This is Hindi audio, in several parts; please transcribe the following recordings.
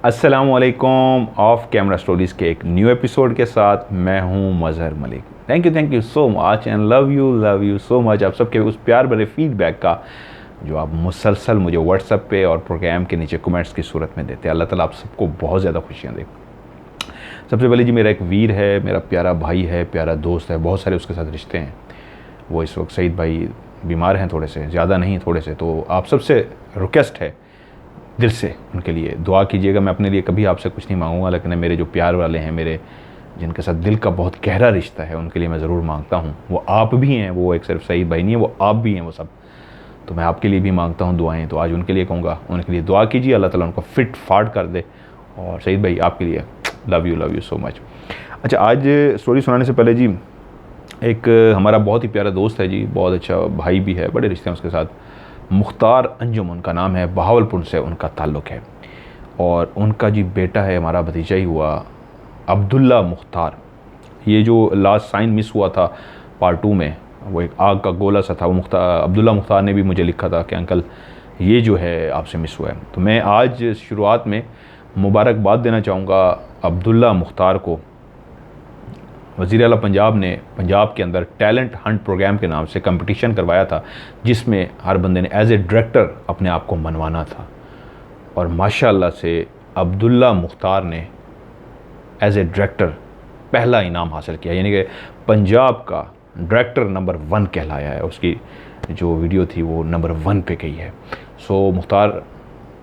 अस्सलामुअलैकुम ऑफ कैमरा स्टोरीज़ के एक न्यू एपिसोड के साथ मैं हूं Mazhar Malik. Thank you so much and love you so much आप सबके उस प्यार भरे फीडबैक का जो आप मुसलसल मुझे व्हाट्सएप पे और प्रोग्राम के नीचे कमेंट्स की सूरत में देते हैं। अल्लाह ताला आप सबको बहुत ज़्यादा खुशियाँ दे। सबसे पहले जी, मेरा एक वीर है, मेरा प्यारा भाई है, प्यारा दोस्त है, बहुत सारे उसके साथ रिश्ते हैं। वो इस वक्त सईद भाई बीमार हैं, थोड़े से, ज़्यादा नहीं थोड़े से। तो आप सबसे रिक्वेस्ट है दिल से उनके लिए दुआ कीजिएगा। मैं अपने लिए कभी आपसे कुछ नहीं मांगूंगा, लेकिन मेरे जो प्यार वाले हैं, मेरे जिनके साथ दिल का बहुत गहरा रिश्ता है, उनके लिए मैं ज़रूर मांगता हूँ। वो आप भी हैं, वो एक सिर्फ सईद भाई नहीं है, वो आप भी हैं, वो सब। तो मैं आपके लिए भी मांगता हूँ दुआएं। तो आज उनके लिए कहूँगा, उनके लिए दुआ कीजिए, अल्लाह ताला उनको फिट फाट कर दे। और सईद भाई आपके लिए लव यू सो मच। अच्छा, आज स्टोरी सुनाने से पहले जी, एक हमारा बहुत ही प्यारा दोस्त है जी, बहुत अच्छा भाई भी है, बड़े रिश्ते हैं उसके साथ। मुख्तार अंजुम उनका नाम है, बहावलपुर से उनका ताल्लुक़ है। और उनका जी बेटा है, हमारा भतीजा ही हुआ, अब्दुल्ला मुख्तार। ये जो लास्ट साइन मिस हुआ था पार्ट 2 में, वो एक आग का गोला सा था, वो अब्दुल्ला मुख्तार ने भी मुझे लिखा था कि अंकल ये जो है आपसे मिस हुआ है। तो मैं आज शुरुआत में मुबारकबाद देना चाहूँगा अब्दुल्ला मुख्तार को। वज़ीर आला पंजाब ने पंजाब के अंदर टैलेंट हंट प्रोग्राम के नाम से कंपटीशन करवाया था, जिसमें हर बंदे ने एज ए डायरेक्टर अपने आप को मनवाना था। और माशाअल्लाह से अब्दुल्ला मुख्तार ने एज ए डायरेक्टर पहला इनाम हासिल किया, यानी कि पंजाब का डायरेक्टर नंबर 1 कहलाया है। उसकी जो वीडियो थी वो नंबर 1 पे गई है। सो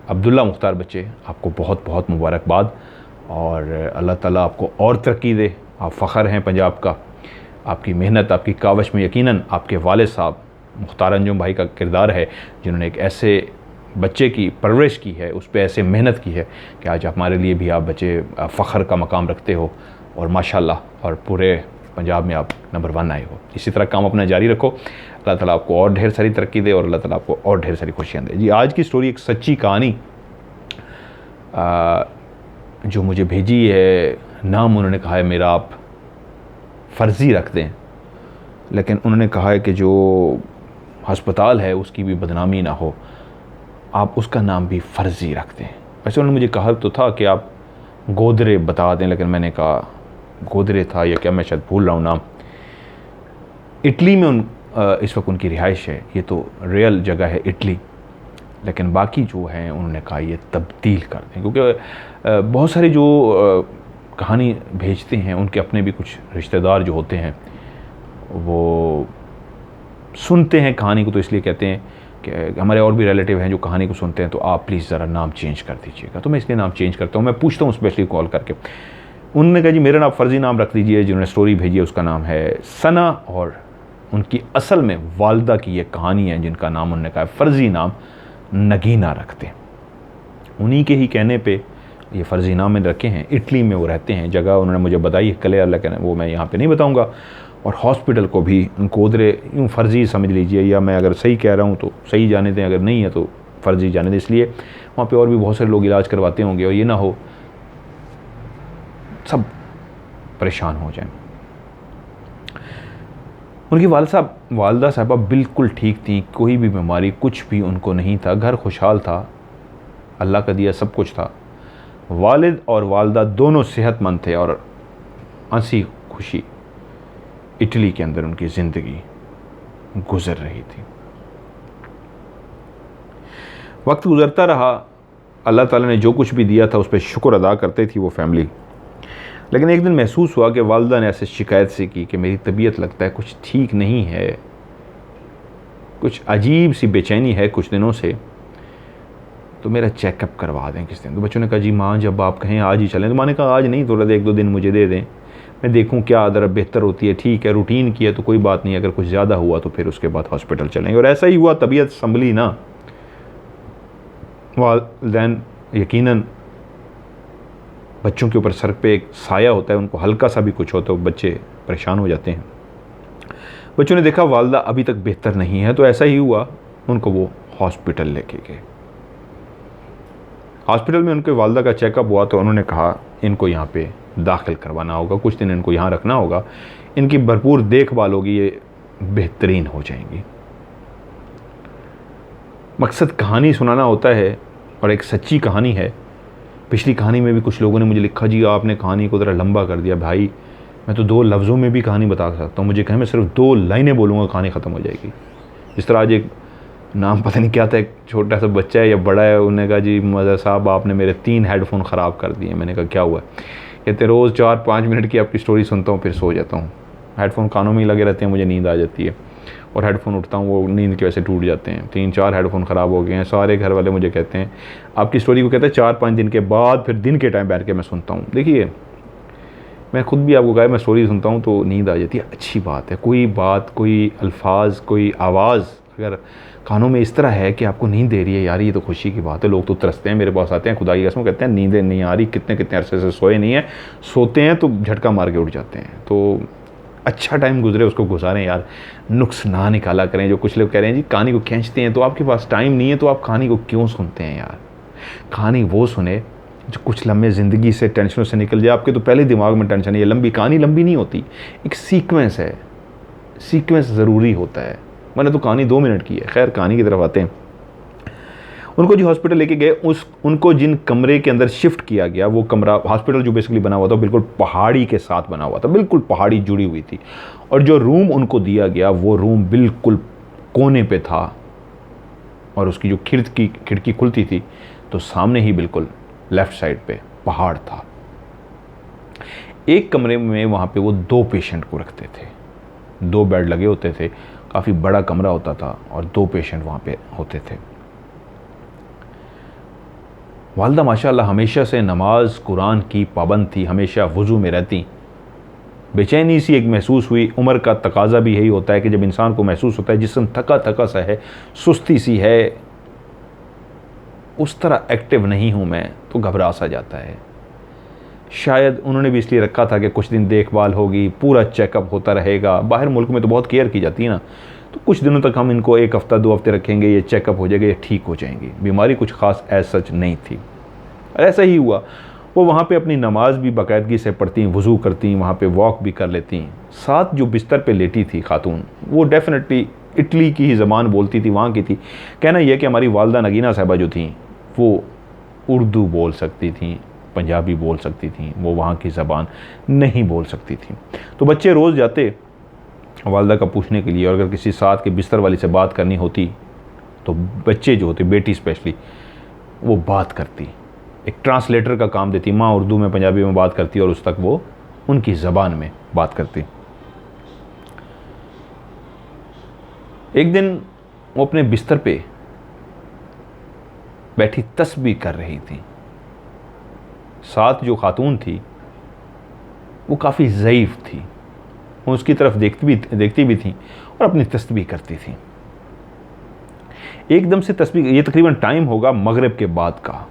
अब्दुल्ला मुख्तार बच्चे, आपको बहुत बहुत मुबारकबाद। और अल्लाह ताला आपको और तरक्की दे। आप फ़ख्र हैं पंजाब का। आपकी मेहनत, आपकी कावश में यकीनन आपके वालिद साहब मुख्तार अंजुम भाई का किरदार है, जिन्होंने एक ऐसे बच्चे की परवरिश की है, उस पर ऐसे मेहनत की है कि आज हमारे लिए भी आप बच्चे फ़ख्र का मकाम रखते हो। और माशाल्लाह, और पूरे पंजाब में आप नंबर 1 आए हो। इसी तरह काम अपना जारी रखो। अल्लाह ताला आपको और ढेर सारी तरक्की दे और अल्लाह ताला आपको और ढेर सारी खुशियाँ दे। जी, आज की स्टोरी एक सच्ची कहानी जो मुझे भेजी है। नाम उन्होंने कहा है मेरा आप फ़र्ज़ी रख दें, लेकिन उन्होंने कहा है कि जो हस्पताल है उसकी भी बदनामी ना हो, आप उसका नाम भी फ़र्ज़ी रख दें। वैसे उन्होंने मुझे कहा तो था कि आप गोदरे बता दें, लेकिन मैंने कहा गोदरे था या क्या, मैं शायद भूल रहा हूँ नाम। इटली में इस वक्त उनकी रिहाइश है। ये तो रियल जगह है इटली, लेकिन बाकी जो हैं उन्होंने कहा ये तब्दील कर दें, क्योंकि बहुत सारे जो कहानी भेजते हैं उनके अपने भी कुछ रिश्तेदार जो होते हैं वो सुनते हैं कहानी को, तो इसलिए कहते हैं कि हमारे और भी रिलेटिव हैं जो कहानी को सुनते हैं, तो आप प्लीज़ ज़रा नाम चेंज कर दीजिएगा। तो मैं इसलिए नाम चेंज करता हूँ। मैं पूछता हूँ स्पेशली कॉल करके। उन्होंने कहा जी मेरा नाम फ़र्ज़ी नाम रख दीजिए। जिन्होंने स्टोरी भेजी है उसका नाम है सना, और उनकी असल में वालदा की ये कहानी है, जिनका नाम उन्होंने कहा फ़र्ज़ी नाम नगीना रखते। उन्हीं के ही कहने पे ये फ़र्ज़ी नाम में रखे हैं। इटली में वो रहते हैं। जगह उन्होंने मुझे बताई है क्लियर, लेकिन वो मैं यहाँ पे नहीं बताऊँगा। और हॉस्पिटल को भी गोदरे यूँ फ़र्ज़ी समझ लीजिए, या मैं अगर सही कह रहा हूँ तो सही जाने दें, अगर नहीं है तो फ़र्ज़ी जाने दें। इसलिए वहाँ पे और भी बहुत सारे लोग इलाज करवाते होंगे और ये ना हो सब परेशान हो जाएं। उनकी वालदा साहबा बिल्कुल ठीक थी, कोई भी बीमारी कुछ भी उनको नहीं था, घर खुशहाल था, अल्लाह का दिया सब कुछ था। वालिद और वालदा दोनों सेहतमंद थे और हंसी खुशी इटली के अंदर उनकी ज़िंदगी गुजर रही थी। वक्त गुजरता रहा, अल्लाह ताला ने जो कुछ भी दिया था उस पर शुक्र अदा करते थी वो फैमिली। लेकिन एक दिन महसूस हुआ कि वालदा ने ऐसे शिकायत से की कि मेरी तबीयत लगता है कुछ ठीक नहीं है, कुछ अजीब सी बेचैनी है कुछ दिनों से, तो मेरा चेकअप करवा दें किस दिन। तो बच्चों ने कहा जी माँ जब आप कहें आज ही चलें। तो माँ ने कहा आज नहीं, थोड़ा 1-2 दिन मुझे दे दें, मैं देखूं क्या अदर बेहतर होती है। ठीक है, रूटीन की है तो कोई बात नहीं, अगर कुछ ज़्यादा हुआ तो फिर उसके बाद हॉस्पिटल चलेंगे। और ऐसा ही हुआ, तबीयत संभली ना। वालिदैन यकीनन बच्चों के ऊपर सर पे एक साया होता है, उनको हल्का सा भी कुछ हो तो बच्चे परेशान हो जाते हैं। बच्चों ने देखा वालदा अभी तक बेहतर नहीं है, तो ऐसा ही हुआ, उनको वो हॉस्पिटल लेके गए। हॉस्पिटल में उनके वालदा का चेकअप हुआ तो उन्होंने कहा इनको यहाँ पे दाखिल करवाना होगा, कुछ दिन इनको यहाँ रखना होगा, इनकी भरपूर देखभाल होगी, ये बेहतरीन हो जाएंगी। मकसद कहानी सुनाना होता है और एक सच्ची कहानी है पिछली कहानी में भी कुछ लोगों ने मुझे लिखा, जी आपने कहानी को ज़रा लंबा कर दिया। भाई मैं तो 2 लफ्ज़ों में भी कहानी बता सकता हूँ, मुझे कहें मैं सिर्फ 2 लाइनें बोलूँगा कहानी ख़त्म हो जाएगी। इस तरह आज एक नाम पता नहीं क्या था, एक छोटा सा बच्चा है या बड़ा है, उन्होंने कहा जी मदर साहब आपने मेरे 3 हेडफोन ख़राब कर दिए। मैंने कहा क्या हुआ? कहते रोज़ 4-5 मिनट की आपकी स्टोरी सुनता हूँ फिर सो जाता हूँ, हेडफोन कानों में ही लगे रहते हैं, मुझे नींद आ जाती है और हेडफोन उठता हूँ वो नींद की वजह से टूट जाते हैं। 3-4 हेडफोन ख़राब हो गए हैं। सारे घर वाले मुझे कहते हैं आपकी स्टोरी को, कहते हैं 4-5 दिन के बाद फिर दिन के टाइम बैठ के मैं सुनता हूँ। देखिए मैं खुद भी आपको कहा मैं स्टोरी सुनता हूँ तो नींद आ जाती है, अच्छी बात है। कोई बात, कोई अल्फाज, कोई आवाज़ अगर कानों में इस तरह है कि आपको नींद दे रही है, यार ये तो खुशी की बात है। लोग तो तरसते हैं, मेरे पास आते हैं खुदा की कसम, कहते हैं नींदें नहीं आ रही, कितने कितने अरसे से सोए नहीं है, सोते हैं तो झटका मार के उठ जाते हैं। तो अच्छा टाइम गुजरे उसको गुजारें यार, नुक्स ना निकाला करें। जो कुछ लोग कह रहे हैं जी कहानी को खींचते हैं, तो आपके पास टाइम नहीं है तो आप कहानी को क्यों सुनते हैं यार? कहानी वो सुने जो कुछ लम्हे ज़िंदगी से, टेंशनों से निकल जाए। आपके तो पहले दिमाग में टेंशन है, ये लंबी कहानी लंबी नहीं होती, एक सीक्वेंस है, सीक्वेंस ज़रूरी होता है। मैंने तो कहानी 2 मिनट की है। खैर कहानी की तरफ आते हैं। उनको जो हॉस्पिटल लेके गए, उनको जिन कमरे के अंदर शिफ्ट किया गया, वो कमरा हॉस्पिटल जो बेसिकली बना हुआ था बिल्कुल पहाड़ी के साथ बना हुआ था, बिल्कुल पहाड़ी जुड़ी हुई थी। और जो रूम उनको दिया गया वो रूम बिल्कुल कोने पे था और उसकी जो खिड़की खुलती थी तो सामने ही बिल्कुल लेफ्ट साइड पे पहाड़ था। एक कमरे में वहाँ पे वो 2 पेशेंट को रखते थे, 2 बेड लगे होते थे, काफ़ी बड़ा कमरा होता था और 2 पेशेंट वहाँ पे होते थे। वालदा माशाअल्लाह हमेशा से नमाज कुरान की पाबंद थी, हमेशा वज़ू में रहती। बेचैनी सी एक महसूस हुई, उम्र का तकाजा भी यही होता है कि जब इंसान को महसूस होता है जिस्म थका थका सा है, सुस्ती सी है, उस तरह एक्टिव नहीं हूँ मैं, तो घबरा सा जाता है। शायद उन्होंने भी इसलिए रखा था कि कुछ दिन देखभाल होगी, पूरा चेकअप होता रहेगा। बाहर मुल्क में तो बहुत केयर की जाती है ना, तो कुछ दिनों तक हम इनको 1 हफ़्ता 2 हफ़्ते रखेंगे, ये चेकअप हो जाएगा, ये ठीक हो जाएंगी। बीमारी कुछ ख़ास एज सच नहीं थी। ऐसा ही हुआ। वो वहाँ पे अपनी नमाज भी बाकायदगी से पढ़ती, वज़ू करती, वहाँ पे वॉक भी कर लेती। साथ जो बिस्तर पे लेटी थी खातून, वो डेफिनेटली इटली की ही ज़बान बोलती थी, वहाँ की थी। कहना यह कि हमारी वालदा नगीना साहिबा जो थी वो उर्दू बोल सकती थी, पंजाबी बोल सकती थी, वो वहाँ की ज़बान नहीं बोल सकती थी। तो बच्चे रोज़ जाते वालदा का पूछने के लिए, और अगर किसी साथ के बिस्तर वाली से बात करनी होती तो बच्चे जो होते, बेटी स्पेशली, वो बात करती, एक ट्रांसलेटर का काम देती। माँ उर्दू में पंजाबी में बात करती और उस तक वो उनकी ज़बान में बात करती। एक दिन वो अपने बिस्तर पे बैठी तस्बीह कर रही थी। साथ जो खातून थी वो काफ़ी ज़ईफ़ थी, वो उसकी तरफ देखती भी थी और अपनी तस्बीह करती थी। एकदम से तस्बीह, ये तकरीबन टाइम होगा मगरिब के बाद का,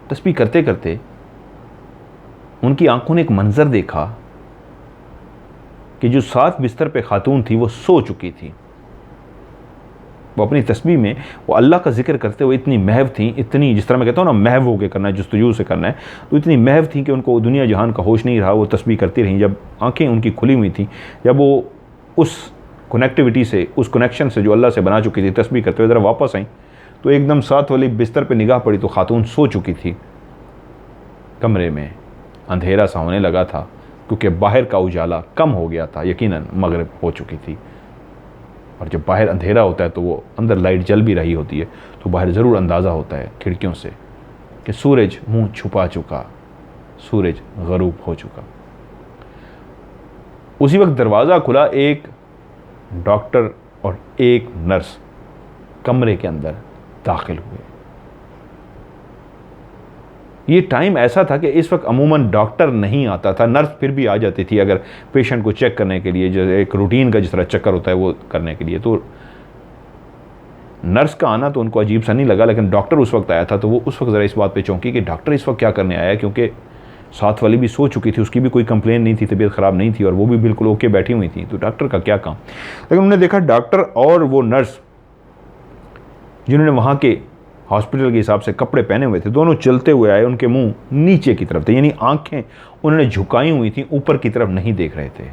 तस्बीह करते करते उनकी आंखों ने एक मंजर देखा कि जो साथ बिस्तर पे खातून थी वो सो चुकी थी। वो अपनी तस्बीह में वो अल्लाह का जिक्र करते हुए इतनी महव थी, इतनी, जिस तरह मैं कहता हूँ ना महव होकर करना है, जुस्तजू से करना है, तो इतनी महव थी कि उनको दुनिया जहान का होश नहीं रहा। वो तस्बीह करती रहीं। जब आंखें उनकी खुली हुई थी, जब वो उस कनेक्टिविटी से, उस कनेक्शन से जो अल्लाह से बना चुकी थी, तस्बीह करते हुए ज़रा वापस आई तो एकदम साथ वाली बिस्तर पर निगाह पड़ी तो खातून सो चुकी थी। कमरे में अंधेरा सा होने लगा था क्योंकि बाहर का उजाला कम हो गया था, यकीनन मगरिब हो चुकी थी। और जब बाहर अंधेरा होता है तो वो अंदर लाइट जल भी रही होती है, तो बाहर ज़रूर अंदाज़ा होता है खिड़कियों से कि सूरज मुंह छुपा चुका, सूरज गरूब हो चुका। उसी वक्त दरवाज़ा खुला, एक डॉक्टर और एक नर्स कमरे के अंदर दाखिल हुए। ये टाइम ऐसा था कि इस वक्त अमूमन डॉक्टर नहीं आता था, नर्स फिर भी आ जाती थी अगर पेशेंट को चेक करने के लिए, जो एक रूटीन का जिस तरह चक्कर होता है वो करने के लिए। तो नर्स का आना तो उनको अजीब सा नहीं लगा, लेकिन डॉक्टर उस वक्त आया था तो वो उस वक्त ज़रा इस बात पे चौंकी कि डॉक्टर इस वक्त क्या करने आया, क्योंकि साथ वाली भी सो चुकी थी, उसकी भी कोई कंप्लेन नहीं थी, तबीयत ख़राब नहीं थी और वो भी बिल्कुल ओके बैठी हुई थी, तो डॉक्टर का क्या काम। लेकिन उन्होंने देखा डॉक्टर और वो नर्स जिन्होंने वहाँ के हॉस्पिटल के हिसाब से कपड़े पहने हुए थे, दोनों चलते हुए आए। उनके मुंह नीचे की तरफ थे, यानी आंखें उन्होंने झुकाई हुई थी, ऊपर की तरफ नहीं देख रहे थे।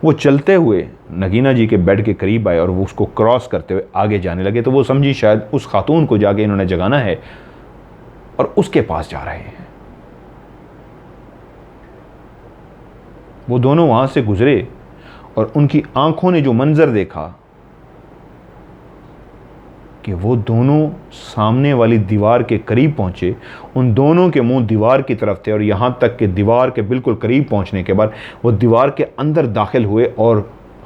वो चलते हुए नगीना जी के बेड के करीब आए और वो उसको क्रॉस करते हुए आगे जाने लगे। तो वो समझी शायद उस खातून को जाके इन्होंने जगाना है, और उसके पास जा रहे हैं। वो दोनों वहां से गुजरे और उनकी आंखों ने जो मंजर देखा कि वो दोनों सामने वाली दीवार के करीब पहुंचे, उन दोनों के मुंह दीवार की तरफ थे और यहां तक कि दीवार के बिल्कुल करीब पहुंचने के बाद वो दीवार के अंदर दाखिल हुए और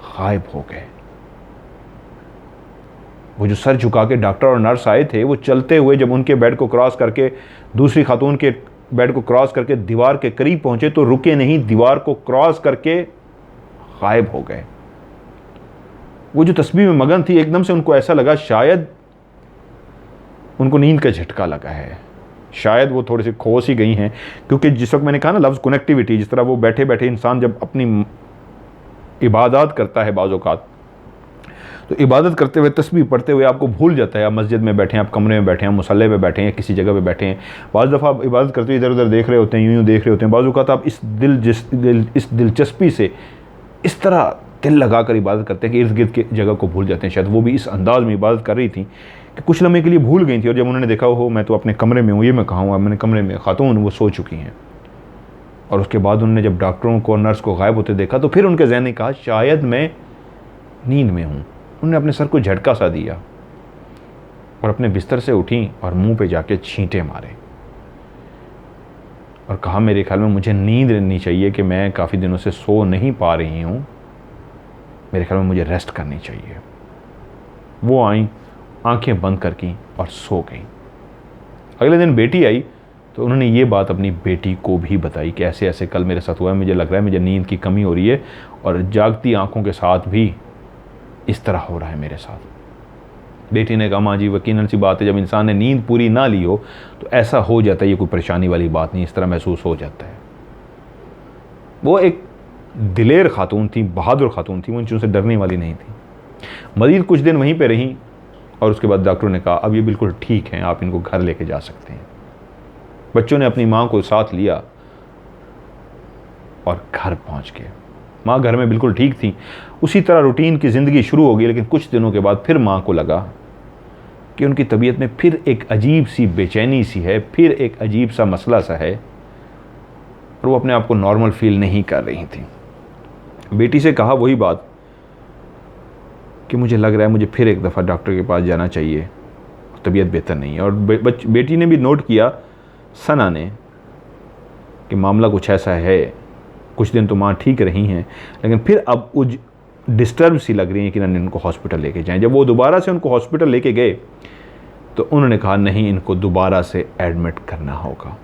गायब हो गए। वो जो सर झुका के डॉक्टर और नर्स आए थे, वो चलते हुए जब उनके बेड को क्रॉस करके दूसरी खातून के बेड को क्रॉस करके दीवार के करीब पहुंचे तो रुके नहीं, दीवार को क्रॉस करके गायब हो गए। वो जो तस्बीह में मगन थी, एकदम से उनको ऐसा लगा शायद उनको नींद का झटका लगा है, शायद वो थोड़ी सी खो सी गई हैं। क्योंकि जिस वक्त मैंने कहा ना लफ्ज़ कनेक्टिविटी, जिस तरह वो बैठे बैठे इंसान जब अपनी इबादत करता है बाज़ औक़ात, तो इबादत करते हुए तस्बीह पढ़ते हुए आपको भूल जाता है। आप मस्जिद में बैठे हैं, आप कमरे में बैठे हैं, मुसल्ले पे बैठे हैं, किसी जगह पे बैठे हैं, बाज़ दफ़ा आप इबादत करते हुए इधर उधर देख रहे होते हैं, यूँ देख रहे होते हैं। बाज़ औक़ात आप इस दिलचस्पी से इस तरह दिल लगा कर इबादत करते हैं कि इर्द गिर्द की जगह को भूल जाते हैं। शायद वो भी इस अंदाज़ में इबादत कर रही थी कि कुछ लम्हे के लिए भूल गई थी और जब उन्होंने देखा हो मैं तो अपने कमरे में हूँ, ये मैं कहाँ हूँ, मैंने कमरे में, खातून वो सो चुकी हैं। और उसके बाद उन्होंने जब डॉक्टरों को, नर्स को गायब होते देखा तो फिर उनके ज़हन ने कहा शायद मैं नींद में हूँ। उन्होंने अपने सर को झटका सा दिया और अपने बिस्तर से उठी और मुंह पे जाके छींटे मारे और कहा मेरे ख्याल में मुझे नींद लेनी चाहिए कि मैं काफ़ी दिनों से सो नहीं पा रही हूँ, मेरे ख्याल में मुझे रेस्ट करनी चाहिए। वो आई, आंखें बंद कर की और सो गई। अगले दिन बेटी आई तो उन्होंने ये बात अपनी बेटी को भी बताई कि ऐसे ऐसे कल मेरे साथ हुआ है, मुझे लग रहा है मुझे नींद की कमी हो रही है और जागती आंखों के साथ भी इस तरह हो रहा है मेरे साथ। बेटी ने कहा माँ जी यकीनन सी बात है, जब इंसान ने नींद पूरी ना ली हो तो ऐसा हो जाता है, ये कोई परेशानी वाली बात नहीं, इस तरह महसूस हो जाता है। वो एक दिलेर खातून थी, बहादुर खातून थी, वो इन चीज़ों से डरने वाली नहीं थी। मज़ीद कुछ दिन वहीं पे रहीं और उसके बाद डॉक्टरों ने कहा अब ये बिल्कुल ठीक हैं, आप इनको घर लेके जा सकते हैं। बच्चों ने अपनी माँ को साथ लिया और घर पहुँच गए। माँ घर में बिल्कुल ठीक थी, उसी तरह रूटीन की ज़िंदगी शुरू हो गई। लेकिन कुछ दिनों के बाद फिर माँ को लगा कि उनकी तबीयत में फिर एक अजीब सी बेचैनी सी है, फिर एक अजीब सा मसला सा है और वो अपने आप को नॉर्मल फील नहीं कर रही थी। बेटी से कहा वही बात कि मुझे लग रहा है मुझे फिर एक दफ़ा डॉक्टर के पास जाना चाहिए, तबीयत बेहतर नहीं है। और बेटी ने भी नोट किया, सना ने, कि मामला कुछ ऐसा है। कुछ दिन तो माँ ठीक रही हैं लेकिन फिर अब वो डिस्टर्ब सी लग रही है कि ना इनको हॉस्पिटल लेके जाएं। जब वो दोबारा से उनको हॉस्पिटल लेके गए तो उन्होंने कहा नहीं, इनको दोबारा से एडमिट करना होगा।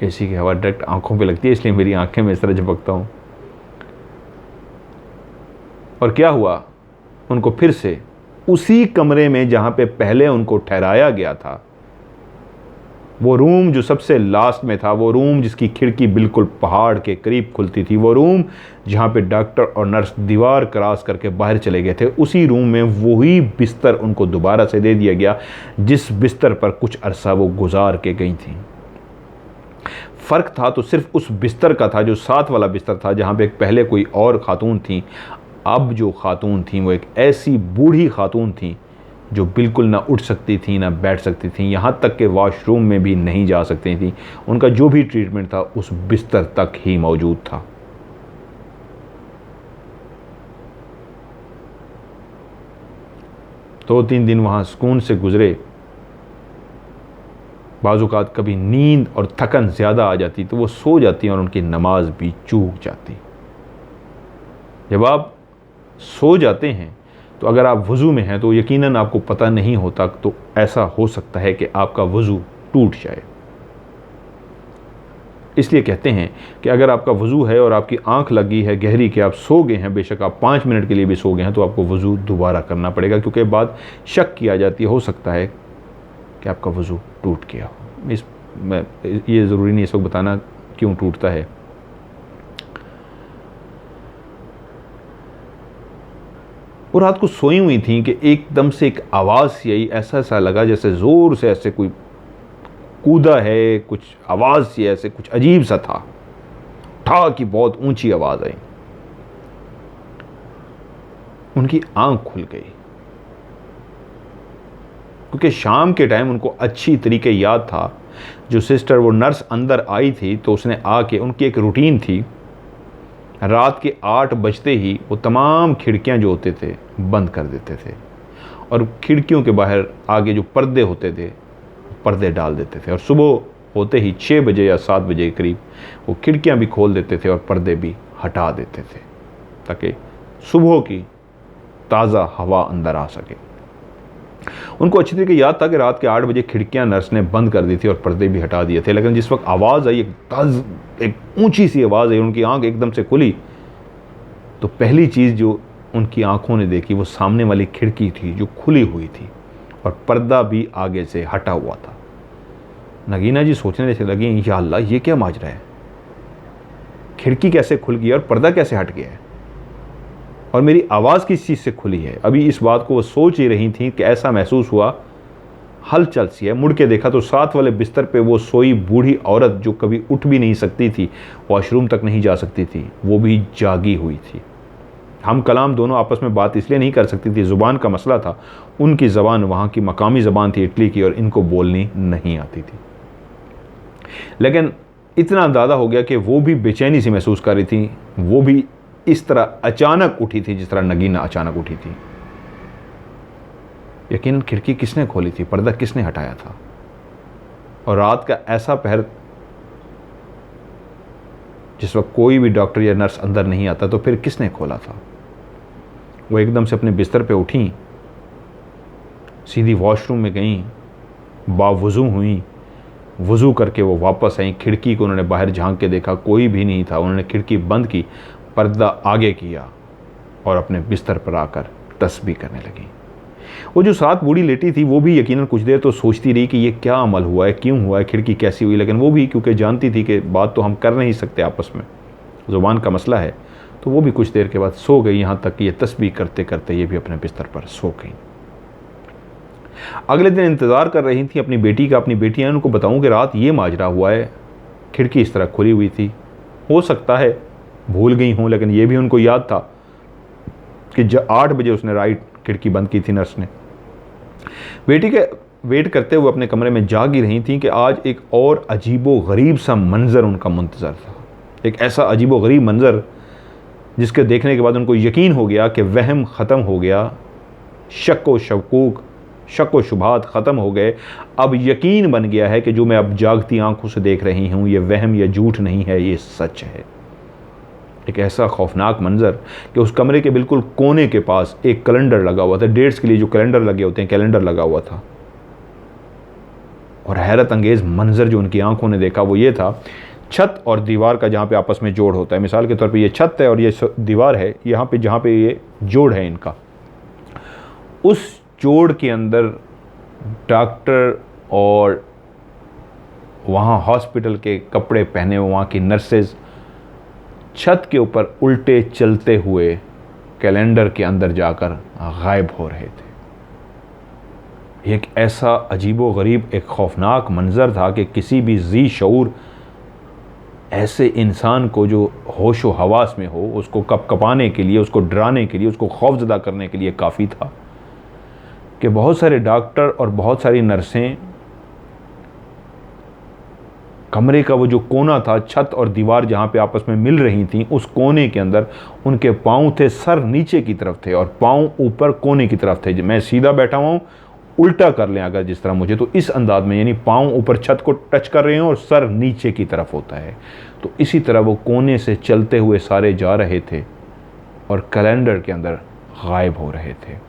एसी की हवा डायरेक्ट आंखों पे लगती है, इसलिए मेरी आंखें में इस तरह झपकता हूँ। और क्या हुआ, उनको फिर से उसी कमरे में जहाँ पे पहले उनको ठहराया गया था, वो रूम जो सबसे लास्ट में था, वो रूम जिसकी खिड़की बिल्कुल पहाड़ के करीब खुलती थी, वो रूम जहाँ पे डॉक्टर और नर्स दीवार क्रॉस करके बाहर चले गए थे, उसी रूम में वही बिस्तर उनको दोबारा से दे दिया गया जिस बिस्तर पर कुछ अरसा वो गुजार के गई थी। फ़र्क था तो सिर्फ उस बिस्तर का था जो साथ वाला बिस्तर था जहाँ पे पहले कोई और ख़ातून थी। अब जो ख़ातून थी वो एक ऐसी बूढ़ी ख़ातून थी जो बिल्कुल ना उठ सकती थी ना बैठ सकती थी, यहाँ तक कि वॉशरूम में भी नहीं जा सकती थी। उनका जो भी ट्रीटमेंट था उस बिस्तर तक ही मौजूद था। दो तीन दिन वहाँ सुकून से गुजरे। बाज़-औक़ात कभी नींद और थकन ज़्यादा आ जाती तो वो सो जाती और उनकी नमाज भी चूक जाती। जब आप सो जाते हैं तो अगर आप वज़ू में हैं तो यकीनन आपको पता नहीं होता, तो ऐसा हो सकता है कि आपका वज़ू टूट जाए। इसलिए कहते हैं कि अगर आपका वज़ू है और आपकी आंख लगी है गहरी कि आप सो गए हैं, बेशक आप 5 मिनट के लिए भी सो गए हैं, तो आपको वज़ू दोबारा करना पड़ेगा, क्योंकि बाद शक किया जाती है, हो सकता है कि आपका वज़ू टूट गया हो। ये ज़रूरी नहीं इस वक्त बताना क्यों टूटता है। वो रात को सोई हुई थी कि एकदम से एक आवाज़ सी आई, ऐसा लगा जैसे ज़ोर से ऐसे कोई कूदा है, कुछ आवाज़ सी ऐसे कुछ अजीब सा था, ठा की बहुत ऊंची आवाज़ आई। उनकी आंख खुल गई। क्योंकि शाम के टाइम उनको अच्छी तरीके याद था। जो सिस्टर वो नर्स अंदर आई थी तो उसने आके, उनकी एक रूटीन थी, रात के 8 बजते ही वो तमाम खिड़कियां जो होते थे बंद कर देते थे और खिड़कियों के बाहर आगे जो पर्दे होते थे पर्दे डाल देते थे, और सुबह होते ही 6 बजे या 7 बजे के करीब वो खिड़कियां भी खोल देते थे और पर्दे भी हटा देते थे ताकि सुबह की ताज़ा हवा अंदर आ सके। उनको अच्छी तरीके याद था कि रात के 8 बजे खिड़कियां नर्स ने बंद कर दी थी और पर्दे भी हटा दिए थे, लेकिन जिस वक्त आवाज़ आई, एक ऊंची सी आवाज़ आई, उनकी आंख एकदम से खुली तो पहली चीज़ जो उनकी आंखों ने देखी वो सामने वाली खिड़की थी जो खुली हुई थी और पर्दा भी आगे से हटा हुआ था। नगीना जी सोचने से लगी, या अल्लाह, ये क्या माजरा है, खिड़की कैसे खुल गई और पर्दा कैसे हट गया है और मेरी आवाज़ किस चीज़ से खुली है। अभी इस बात को वो सोच ही रही थी कि ऐसा महसूस हुआ हलचल सी है। मुड़ के देखा तो साथ वाले बिस्तर पे वो सोई बूढ़ी औरत जो कभी उठ भी नहीं सकती थी, वॉशरूम तक नहीं जा सकती थी, वो भी जागी हुई थी। हम कलाम दोनों आपस में बात इसलिए नहीं कर सकती थी, ज़ुबान का मसला था। उनकी ज़बान वहाँ की मकामी ज़बान थी इटली की और इनको बोलनी नहीं आती थी। लेकिन इतना अंदाज़ा हो गया कि वो भी बेचैनी सी महसूस कर रही थी। वो भी इस तरह अचानक उठी थी जिस तरह नगीना अचानक उठी थी। यकीनन खिड़की किसने खोली थी, पर्दा किसने हटाया था, और रात का ऐसा पहर जिस वक्त कोई भी डॉक्टर या नर्स अंदर नहीं आता तो फिर किसने खोला था। वो एकदम से अपने बिस्तर पे उठी, सीधी वॉशरूम में गईं, बावुज़ू हुई, वज़ू करके वो वापस आई। खिड़की को उन्होंने बाहर झांक के देखा, कोई भी नहीं था। उन्होंने खिड़की बंद की, पर्दा आगे किया और अपने बिस्तर पर आकर तस्बीह करने लगी। वो जो साथ बूढ़ी लेटी थी वो भी यकीनन कुछ देर तो सोचती रही कि ये क्या अमल हुआ है, क्यों हुआ है, खिड़की कैसी हुई, लेकिन वो भी क्योंकि जानती थी कि बात तो हम कर नहीं सकते आपस में, ज़ुबान का मसला है, तो वो भी कुछ देर के बाद सो गई। यहाँ तक कि ये तस्बीह करते करते ये भी अपने बिस्तर पर सो गई। अगले दिन इंतज़ार कर रही थी अपनी बेटी का। अपनी बेटी है, उनको बताऊं कि रात ये माजरा हुआ है, खिड़की इस तरह खुली हुई थी। हो सकता है भूल गई हूँ, लेकिन ये भी उनको याद था कि 8 बजे उसने राइट खिड़की बंद की थी नर्स ने। बेटी के वेट करते हुए अपने कमरे में जागी रही थी कि आज एक और अजीबो गरीब सा मंजर उनका मुंतज़र था। एक ऐसा अजीबो गरीब मंजर जिसके देखने के बाद उनको यकीन हो गया कि वहम ख़त्म हो गया, शक व शकूक, शक व शुबात ख़त्म हो गए। अब यकीन बन गया है कि जो मैं अब जागती आंखों से देख रही हूँ ये वहम या झूठ नहीं है, ये सच है। एक ऐसा खौफनाक मंजर कि उस कमरे के बिल्कुल कोने के पास एक कैलेंडर लगा हुआ था। डेट्स के लिए जो कैलेंडर लगे होते हैं, कैलेंडर लगा हुआ था। और हैरत अंगेज़ मंजर जो उनकी आंखों ने देखा वो ये था, छत और दीवार का जहाँ पे आपस में जोड़ होता है, मिसाल के तौर पे ये छत है और ये दीवार है, यहाँ पे जहाँ पे ये जोड़ है इनका, उस जोड़ के अंदर डॉक्टर और वहाँ हॉस्पिटल के कपड़े पहने हुए वहाँ की नर्सेज छत के ऊपर उल्टे चलते हुए कैलेंडर के अंदर जाकर गायब हो रहे थे। एक ऐसा अजीबो गरीब, एक खौफनाक मंजर था कि किसी भी जी शऊर ऐसे इंसान को जो होश व हवास में हो, उसको कपकपाने के लिए, उसको डराने के लिए, उसको खौफजदा करने के लिए काफ़ी था कि बहुत सारे डॉक्टर और बहुत सारी नर्सें कमरे का वो जो कोना था, छत और दीवार जहाँ पे आपस में मिल रही थी, उस कोने के अंदर उनके पाँव थे, सर नीचे की तरफ थे और पाँव ऊपर कोने की तरफ थे। मैं सीधा बैठा हुआ हूँ, उल्टा कर लें अगर जिस तरह मुझे, तो इस अंदाज में, यानी पाँव ऊपर छत को टच कर रहे हैं और सर नीचे की तरफ होता है। तो इसी तरह वो कोने से चलते हुए सारे जा रहे थे और कैलेंडर के अंदर गायब हो रहे थे।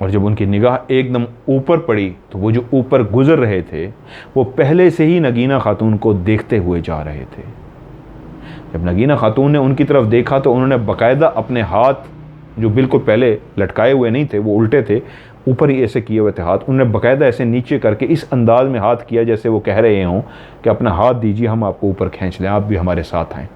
और जब उनकी निगाह एकदम ऊपर पड़ी तो वो जो ऊपर गुजर रहे थे वो पहले से ही नगीना खातून को देखते हुए जा रहे थे। जब नगीना खातून ने उनकी तरफ देखा तो उन्होंने बाकायदा अपने हाथ, जो बिल्कुल पहले लटकाए हुए नहीं थे, वो उल्टे थे, ऊपर ही ऐसे किए हुए थे हाथ, उन्होंने बाकायदा ऐसे नीचे करके इस अंदाज में हाथ किया जैसे वो कह रहे हों कि अपना हाथ दीजिए, हम आपको ऊपर खींच लें, आप भी हमारे साथ आएँ।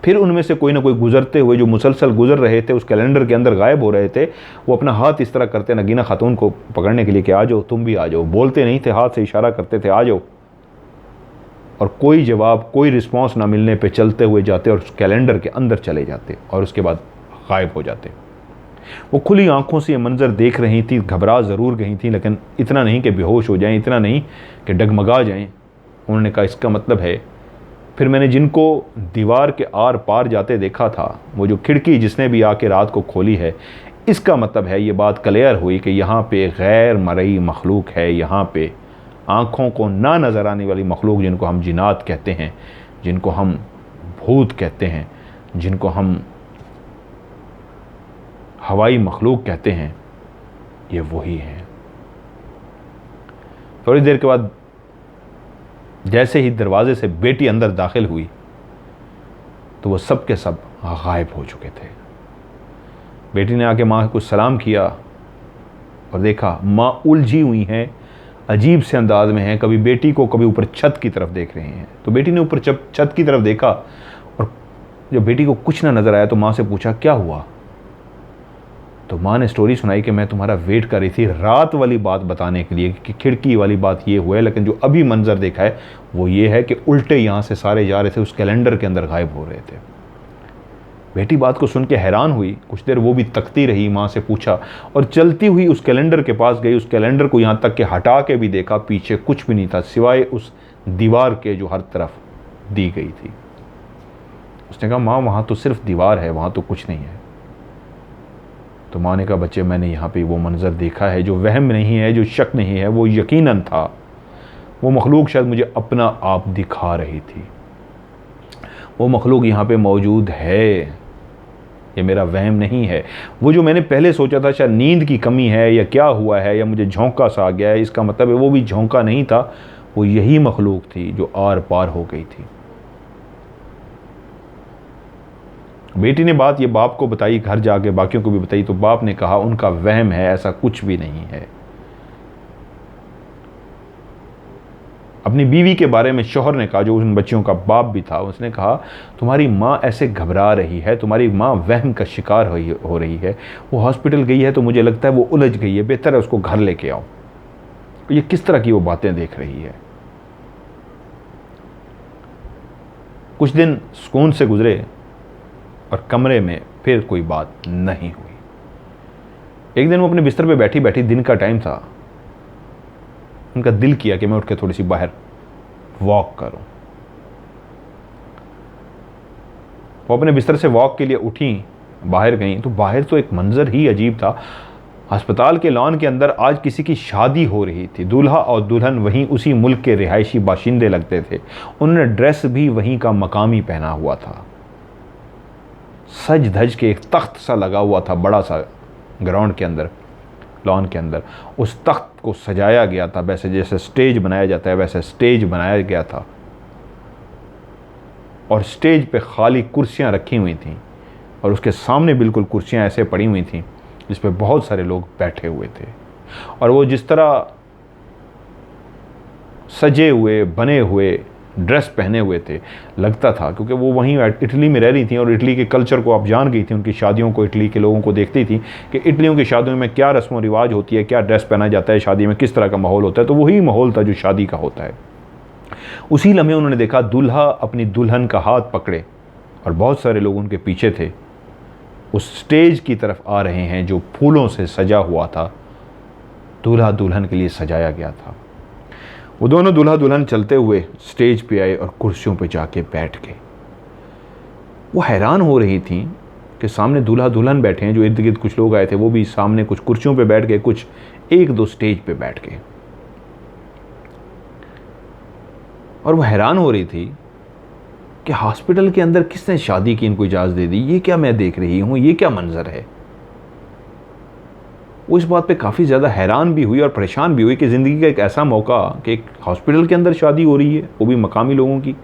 फिर उनमें से कोई ना कोई गुजरते हुए, जो मुसलसल गुजर रहे थे, उस कैलेंडर के अंदर गायब हो रहे थे, वो अपना हाथ इस तरह करते नगीना खातून को पकड़ने के लिए कि आ जाओ, तुम भी आ जाओ। बोलते नहीं थे, हाथ से इशारा करते थे, आ जाओ। और कोई जवाब, कोई रिस्पांस ना मिलने पे चलते हुए जाते और उस कैलेंडर के अंदर चले जाते और उसके बाद गायब हो जाते। वो खुली आंखों से ये मंज़र देख रही थी, घबरा ज़रूर गई थी, लेकिन इतना नहीं कि बेहोश हो जाएं, इतना नहीं कि डगमगा जाएं। उन्होंने कहा इसका मतलब है, फिर मैंने जिनको दीवार के आर पार जाते देखा था, वो जो खिड़की जिसने भी आके रात को खोली है, इसका मतलब है ये बात क्लियर हुई कि यहाँ पे गैर मरई मखलूक है, यहाँ पे आँखों को ना नज़र आने वाली मखलूक, जिनको हम जिनात कहते हैं, जिनको हम भूत कहते हैं, जिनको हम हवाई मखलूक कहते हैं, ये वही हैं। थोड़ी देर के बाद जैसे ही दरवाजे से बेटी अंदर दाखिल हुई तो वो सब के सब गायब हो चुके थे। बेटी ने आके माँ को सलाम किया और देखा माँ उलझी हुई हैं, अजीब से अंदाज में हैं, कभी बेटी को कभी ऊपर छत की तरफ देख रही हैं। तो बेटी ने ऊपर छत की तरफ देखा और जब बेटी को कुछ ना नज़र आया तो माँ से पूछा क्या हुआ। तो माँ ने स्टोरी सुनाई कि मैं तुम्हारा वेट कर रही थी रात वाली बात बताने के लिए कि खिड़की वाली बात ये हुआ है, लेकिन जो अभी मंजर देखा है वो ये है कि उल्टे यहाँ से सारे जा रहे थे, उस कैलेंडर के अंदर गायब हो रहे थे। बेटी बात को सुन के हैरान हुई, कुछ देर वो भी तकती रही, माँ से पूछा और चलती हुई उस कैलेंडर के पास गई। उस कैलेंडर को यहाँ तक कि हटा के भी देखा, पीछे कुछ भी नहीं था सिवाय उस दीवार के जो हर तरफ दी गई थी। उसने कहा माँ वहाँ तो सिर्फ दीवार है, वहाँ तो कुछ नहीं है। तो माँ ने कहा बच्चे मैंने यहाँ पे वो मंज़र देखा है जो वहम नहीं है, जो शक नहीं है, वो यकीनन था। वो मखलूक शायद मुझे अपना आप दिखा रही थी। वो मखलूक यहाँ पे मौजूद है, ये मेरा वहम नहीं है। वो जो मैंने पहले सोचा था शायद नींद की कमी है या क्या हुआ है या मुझे झोंका सा आ गया है, इसका मतलब है वो भी झोंका नहीं था, वो यही मखलूक थी जो आर पार हो गई थी। बेटी ने बात ये बाप को बताई, घर जाके बाकियों को भी बताई, तो बाप ने कहा उनका वहम है, ऐसा कुछ भी नहीं है। अपनी बीवी के बारे में शौहर ने कहा, जो उन बच्चियों का बाप भी था, उसने कहा तुम्हारी माँ ऐसे घबरा रही है, तुम्हारी माँ वहम का शिकार हो रही है, वो हॉस्पिटल गई है तो मुझे लगता है वो उलझ गई है, बेहतर है उसको घर लेके आओ। ये किस तरह की वो बातें देख रही है। कुछ दिन सुकून से गुजरे और कमरे में फिर कोई बात नहीं हुई। एक दिन वो अपने बिस्तर पे बैठी बैठी, दिन का टाइम था, उनका दिल किया कि मैं उठ के थोड़ी सी बाहर वॉक करूं। वो अपने बिस्तर से वॉक के लिए उठी, बाहर गई तो बाहर तो एक मंजर ही अजीब था। अस्पताल के लॉन के अंदर आज किसी की शादी हो रही थी। दूल्हा और दुल्हन वहीं उसी मुल्क के रिहायशी बाशिंदे लगते थे। उन्होंने ड्रेस भी वहीं का मकामी पहना हुआ था। सज धज के एक तख्त सा लगा हुआ था बड़ा सा ग्राउंड के अंदर, लॉन के अंदर। उस तख्त को सजाया गया था, वैसे जैसे स्टेज बनाया जाता है वैसे स्टेज बनाया गया था। और स्टेज पे खाली कुर्सियां रखी हुई थीं और उसके सामने बिल्कुल कुर्सियां ऐसे पड़ी हुई थीं जिस पे बहुत सारे लोग बैठे हुए थे। और वो जिस तरह सजे हुए बने हुए ड्रेस पहने हुए थे, लगता था, क्योंकि वो वहीं इटली में रह रही थी और इटली के कल्चर को आप जान गई थी, उनकी शादियों को, इटली के लोगों को देखती थी कि इटलियों की शादियों में क्या रस्म और रिवाज होती है, क्या ड्रेस पहना जाता है, शादी में किस तरह का माहौल होता है। तो वही माहौल था जो शादी का होता है। उसी लम्हे उन्होंने देखा दूल्हा अपनी दुल्हन का हाथ पकड़े और बहुत सारे लोग उनके पीछे थे, उस स्टेज की तरफ आ रहे हैं जो फूलों से सजा हुआ था, दूल्हा दुल्हन के लिए सजाया गया था। वो दोनों दूल्हा दुल्हन चलते हुए स्टेज पे आए और कुर्सियों पे जाके बैठ गए। वो हैरान हो रही थी कि सामने दूल्हा दुल्हन बैठे हैं, जो इर्द गिर्द कुछ लोग आए थे वो भी सामने कुछ कुर्सियों पे बैठ गए, कुछ एक दो स्टेज पे बैठ गए। और वो हैरान हो रही थी कि हॉस्पिटल के अंदर किसने शादी की इनको इजाज़त दे दी, ये क्या मैं देख रही हूँ, ये क्या मंजर है। वो इस बात पे काफ़ी ज़्यादा हैरान भी हुई और परेशान भी हुई कि ज़िंदगी का एक ऐसा मौका कि एक हॉस्पिटल के अंदर शादी हो रही है, वो भी मकामी लोगों की।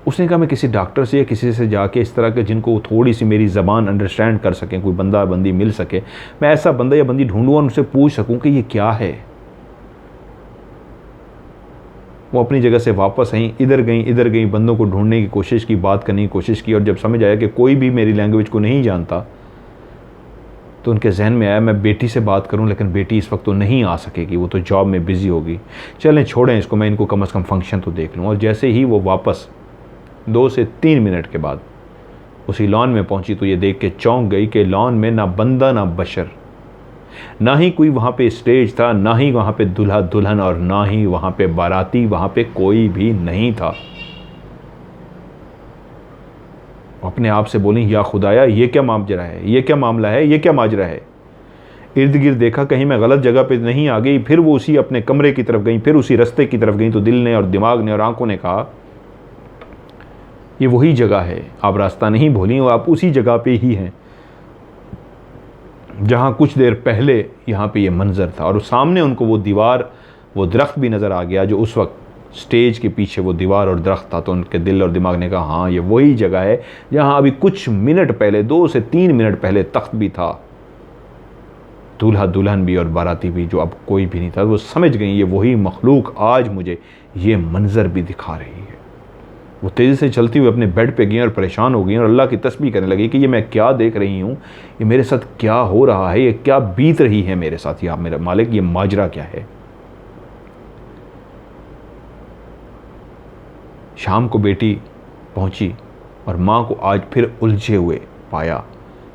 उसने कहा मैं किसी डॉक्टर से या किसी से जाके इस तरह के जिनको थोड़ी सी मेरी ज़बान अंडरस्टैंड कर सकें, कोई बंदा बंदी मिल सके, मैं ऐसा बंदा या बंदी ढूंढूँ और उनसे पूछ सकूँ कि ये क्या है। वो अपनी जगह से वापस आई, इधर गई, बंदों को ढूंढने की कोशिश की, बात करने की कोशिश की, और जब समझ आया कि कोई भी मेरी लैंग्वेज को नहीं जानता तो उनके जहन में आया मैं बेटी से बात करूं, लेकिन बेटी इस वक्त तो नहीं आ सकेगी, वो तो जॉब में बिज़ी होगी, चलें छोड़ें इसको, मैं इनको कम से कम फंक्शन तो देख लूं। और जैसे ही वो वापस 2 से 3 मिनट के बाद उसी लॉन में पहुंची तो ये देख के चौंक गई कि लॉन में ना बंदा ना बशर, ना ही कोई वहाँ पे स्टेज था, ना ही वहाँ पे दूल्हा दुल्हन, और ना ही वहाँ पे बाराती, वहाँ पे कोई भी नहीं था। अपने आप से बोली, या खुदाया ये क्या माजरा है, ये क्या मामला है, ये क्या माजरा है। इर्द गिर्द देखा कहीं मैं गलत जगह पे नहीं आ गई। फिर वो उसी अपने कमरे की तरफ गई, फिर उसी रास्ते की तरफ गई। तो दिल ने और दिमाग ने और आंखों ने कहा, ये वही जगह है, आप रास्ता नहीं भूली, और आप उसी जगह पे ही हैं जहाँ कुछ देर पहले यहाँ पे ये मंजर था। और सामने उनको वो दीवार, वो दरख्त भी नज़र आ गया जो उस वक्त स्टेज के पीछे वो दीवार और दरख्त था। तो उनके दिल और दिमाग ने कहा, हाँ ये वही जगह है जहाँ अभी कुछ मिनट पहले, 2 से 3 मिनट पहले तख्त भी था, दूल्हा दुल्हन भी और बाराती भी, जो अब कोई भी नहीं था। वो समझ गई ये वही मखलूक आज मुझे ये मंजर भी दिखा रही है। वो तेज़ी से चलती हुई अपने बेड पे गई और परेशान हो गई और अल्लाह की तस्बीह करने लगी कि ये मैं क्या देख रही हूँ, ये मेरे साथ क्या हो रहा है, ये क्या बीत रही है मेरे साथ, या मेरा मालिक ये माजरा क्या है। शाम को बेटी पहुंची और माँ को आज फिर उलझे हुए पाया,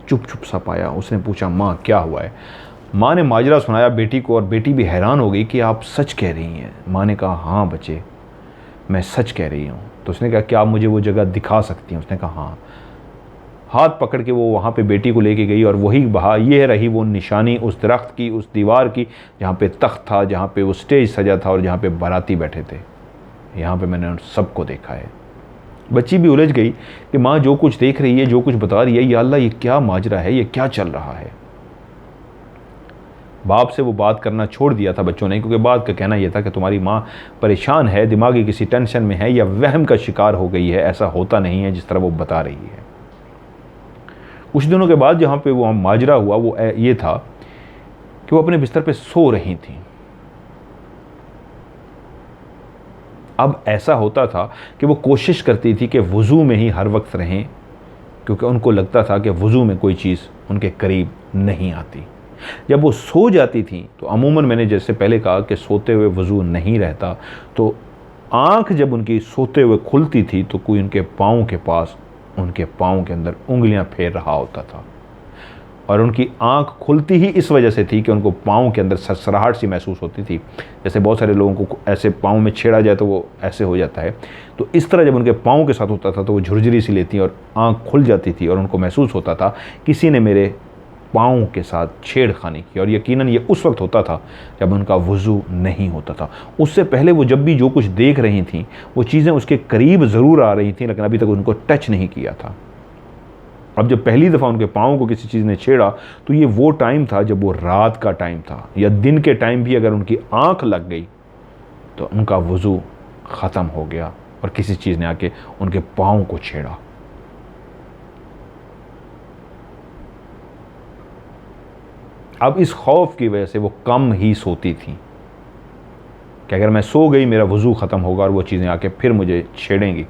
चुप चुप सा पाया। उसने पूछा, माँ क्या हुआ है। माँ ने माजरा सुनाया बेटी को और बेटी भी हैरान हो गई कि आप सच कह रही हैं। माँ ने कहा, हाँ बच्चे मैं सच कह रही हूँ। तो उसने कहा, क्या आप मुझे वो जगह दिखा सकती हैं। उसने कहा, हाँ। हाथ पकड़ के वो वहाँ पे बेटी को लेके गई और वही बहा ये रही वो निशानी उस दरख्त की, उस दीवार की, जहाँ पे तख्त था, जहाँ पे वो स्टेज सजा था और जहाँ पे बाराती बैठे थे। यहाँ पे मैंने उन सबको देखा है। बच्ची भी उलझ गई कि माँ जो कुछ देख रही है, जो कुछ बता रही है, या अल्लाह ये क्या माजरा है, ये क्या चल रहा है। बाप से वो बात करना छोड़ दिया था बच्चों ने, क्योंकि बात का कहना यह था कि तुम्हारी माँ परेशान है, दिमागी किसी टेंशन में है या वहम का शिकार हो गई है, ऐसा होता नहीं है जिस तरह वो बता रही है। कुछ दिनों के बाद जहाँ पे वो माजरा हुआ वो ये था कि वो अपने बिस्तर पे सो रही थी। अब ऐसा होता था कि वो कोशिश करती थी कि वज़ू में ही हर वक्त रहें, क्योंकि उनको लगता था कि वज़ू में कोई चीज़ उनके करीब नहीं आती। जब वो सो जाती थी तो अमूमन मैंने जैसे पहले कहा कि सोते हुए वज़ू नहीं रहता, तो आँख जब उनकी सोते हुए खुलती थी तो कोई उनके पाँव के पास, उनके पाँव के अंदर उंगलियां फेर रहा होता था। और उनकी आंख खुलती ही इस वजह से थी कि उनको पाँव के अंदर सरसराहट सी महसूस होती थी। जैसे बहुत सारे लोगों को ऐसे पाँव में छेड़ा जाए तो वो ऐसे हो जाता है, तो इस तरह जब उनके पाँव के साथ होता था तो वो झुरझुरी सी लेती और आंख खुल जाती थी और उनको महसूस होता था किसी ने मेरे पाँव के साथ छेड़खानी की। और यकीनन ये उस वक्त होता था जब उनका वज़ू नहीं होता था। उससे पहले वो जब भी जो कुछ देख रही थीं वो चीज़ें उसके करीब ज़रूर आ रही थीं, लेकिन अभी तक उनको टच नहीं किया था। अब जब पहली दफ़ा उनके पाँव को किसी चीज़ ने छेड़ा तो ये वो टाइम था जब वो रात का टाइम था, या दिन के टाइम भी अगर उनकी आँख लग गई तो उनका वज़ू ख़त्म हो गया और किसी चीज़ ने आके उनके पाँव को छेड़ा। अब इस खौफ की वजह से वो कम ही सोती थी कि अगर मैं सो गई मेरा वज़ू ख़त्म होगा और वो चीज़ें आके फिर मुझे छेड़ेंगी,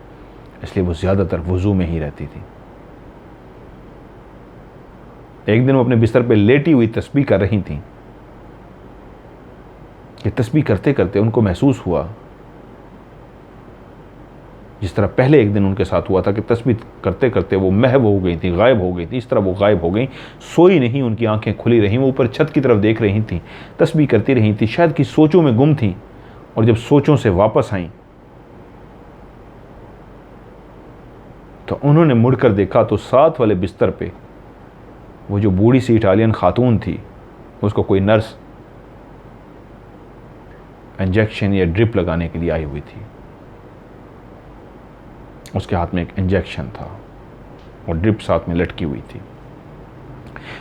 इसलिए वो ज़्यादातर वज़ू में ही रहती थी। एक दिन वो अपने बिस्तर पे लेटी हुई तस्बीह कर रही थी कि तस्बीह करते करते उनको महसूस हुआ जिस तरह पहले एक दिन उनके साथ हुआ था कि तस्बीह करते करते वो महव हो गई थी, गायब हो गई थी। इस तरह वो गायब हो गई, सोई नहीं, उनकी आंखें खुली रहीं, वो ऊपर छत की तरफ देख रही थी, तस्बीह करती रही थी, शायद कि सोचों में गुम थी। और जब सोचों से वापस आई तो उन्होंने मुड़कर देखा तो साथ वाले बिस्तर पे वो जो बूढ़ी सी इटालियन खातून थी, उसको कोई नर्स इंजेक्शन या ड्रिप लगाने के लिए आई हुई थी। उसके हाथ में एक इंजेक्शन था और ड्रिप साथ में लटकी हुई थी।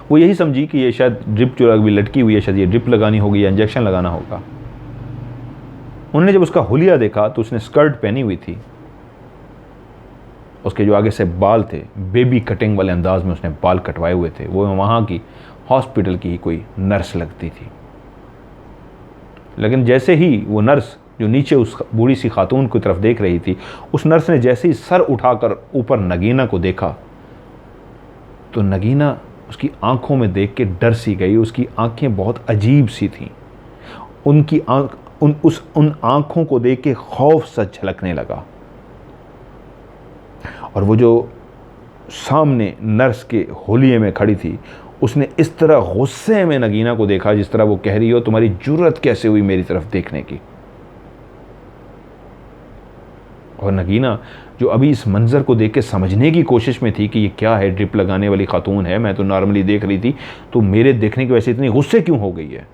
वो यही समझी कि ये शायद ड्रिप जो अभी लटकी हुई है, शायद ये ड्रिप लगानी होगी या इंजेक्शन लगाना होगा। उन्होंने जब उसका हुलिया देखा तो उसने स्कर्ट पहनी हुई थी, उसके जो आगे से बाल थे बेबी कटिंग वाले अंदाज में उसने बाल कटवाए हुए थे। वो वहाँ की हॉस्पिटल की ही कोई नर्स लगती थी। लेकिन जैसे ही वो नर्स जो नीचे उस बूढ़ी सी खातून की तरफ देख रही थी, उस नर्स ने जैसे ही सर उठाकर ऊपर नगीना को देखा तो नगीना उसकी आंखों में देख के डर सी गई। उसकी आंखें बहुत अजीब सी थीं। उनकी उन आंखों को देख के खौफ सा झलकने लगा। और वो जो सामने नर्स के होलिये में खड़ी थी, उसने इस तरह गुस्से में नगीना को देखा जिस तरह वो कह रही हो तुम्हारी जुर्रत कैसे हुई मेरी तरफ देखने की। और नगीना जो अभी इस मंज़र को देख के समझने की कोशिश में थी कि ये क्या है, ड्रिप लगाने वाली खातून है, मैं तो नॉर्मली देख रही थी, तो मेरे देखने की वजह से इतनी गुस्से क्यों हो गई है।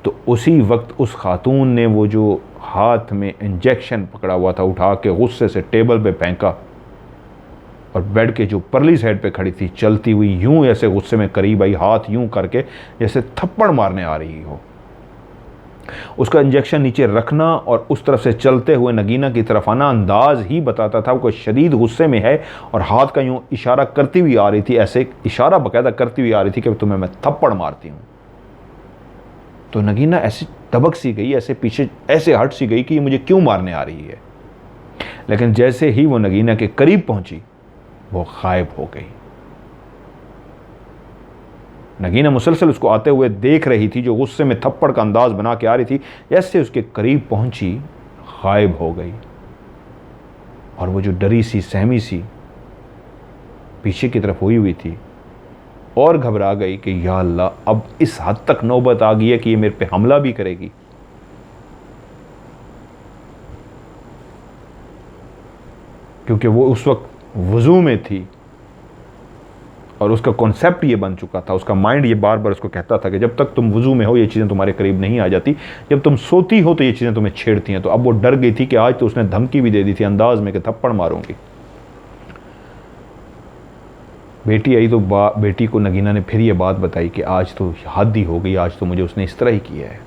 तो उसी वक्त उस खातून ने वो जो हाथ में इंजेक्शन पकड़ा हुआ था उठा के गुस्से से टेबल पे फेंका और बेड के जो परली साइड पे खड़ी थी चलती हुई यूं ऐसे गुस्से में करीब आई, हाथ यूं करके जैसे थप्पड़ मारने आ रही हो। उसका इंजेक्शन नीचे रखना और उस तरफ से चलते हुए नगीना की तरफ आना अंदाज ही बताता था वो शदीद गुस्से में है और हाथ का यूं इशारा करती हुई आ रही थी, ऐसे इशारा बाकायदा करती हुई आ रही थी कि तुम्हें मैं थप्पड़ मारती हूं। तो नगीना ऐसी दबक सी गई, ऐसे पीछे ऐसे हट सी गई कि ये मुझे क्यों मारने आ रही है। लेकिन जैसे ही वो नगीना के करीब पहुंची वो गायब हो गई। नगीना मुसलसल उसको आते हुए देख रही थी, जो गुस्से में थप्पड़ का अंदाज बना के आ रही थी, जैसे उसके करीब पहुंची गायब हो गई। और वो जो डरी सी सहमी सी पीछे की तरफ हुई थी और घबरा गई कि या अल्लाह अब इस हद तक नौबत आ गई है कि ये मेरे पे हमला भी करेगी। क्योंकि वो उस वक्त वुज़ू में थी और उसका कॉन्सेप्ट ये बन चुका था, उसका माइंड ये बार बार उसको कहता था कि जब तक तुम वुज़ू में हो ये चीज़ें तुम्हारे करीब नहीं आ जाती, जब तुम सोती हो तो ये चीज़ें तुम्हें छेड़ती हैं। तो अब वो डर गई थी कि आज तो उसने धमकी भी दे दी थी अंदाज में कि थप्पड़ मारूंगी। बेटी आई तो बेटी को नगीना ने फिर ये बात बताई कि आज तो हद ही हो गई, आज तो मुझे उसने इस तरह ही किया है।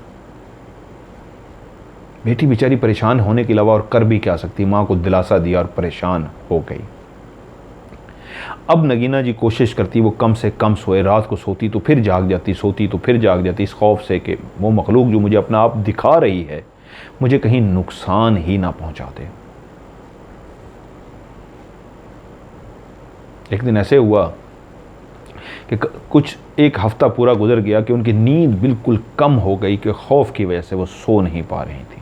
बेटी बेचारी परेशान होने के अलावा और कर भी क्या सकती, माँ को दिलासा दिया और परेशान हो गई। अब नगीना जी कोशिश करती वो कम से कम सोए, रात को सोती तो फिर जाग जाती, सोती तो फिर जाग जाती, इस खौफ से कि वो मखलूक जो मुझे अपना आप दिखा रही है मुझे कहीं नुकसान ही ना पहुंचा दे। एक दिन ऐसे हुआ कि कुछ एक हफ्ता पूरा गुजर गया कि उनकी नींद बिल्कुल कम हो गई कि खौफ की वजह से वो सो नहीं पा रही थी।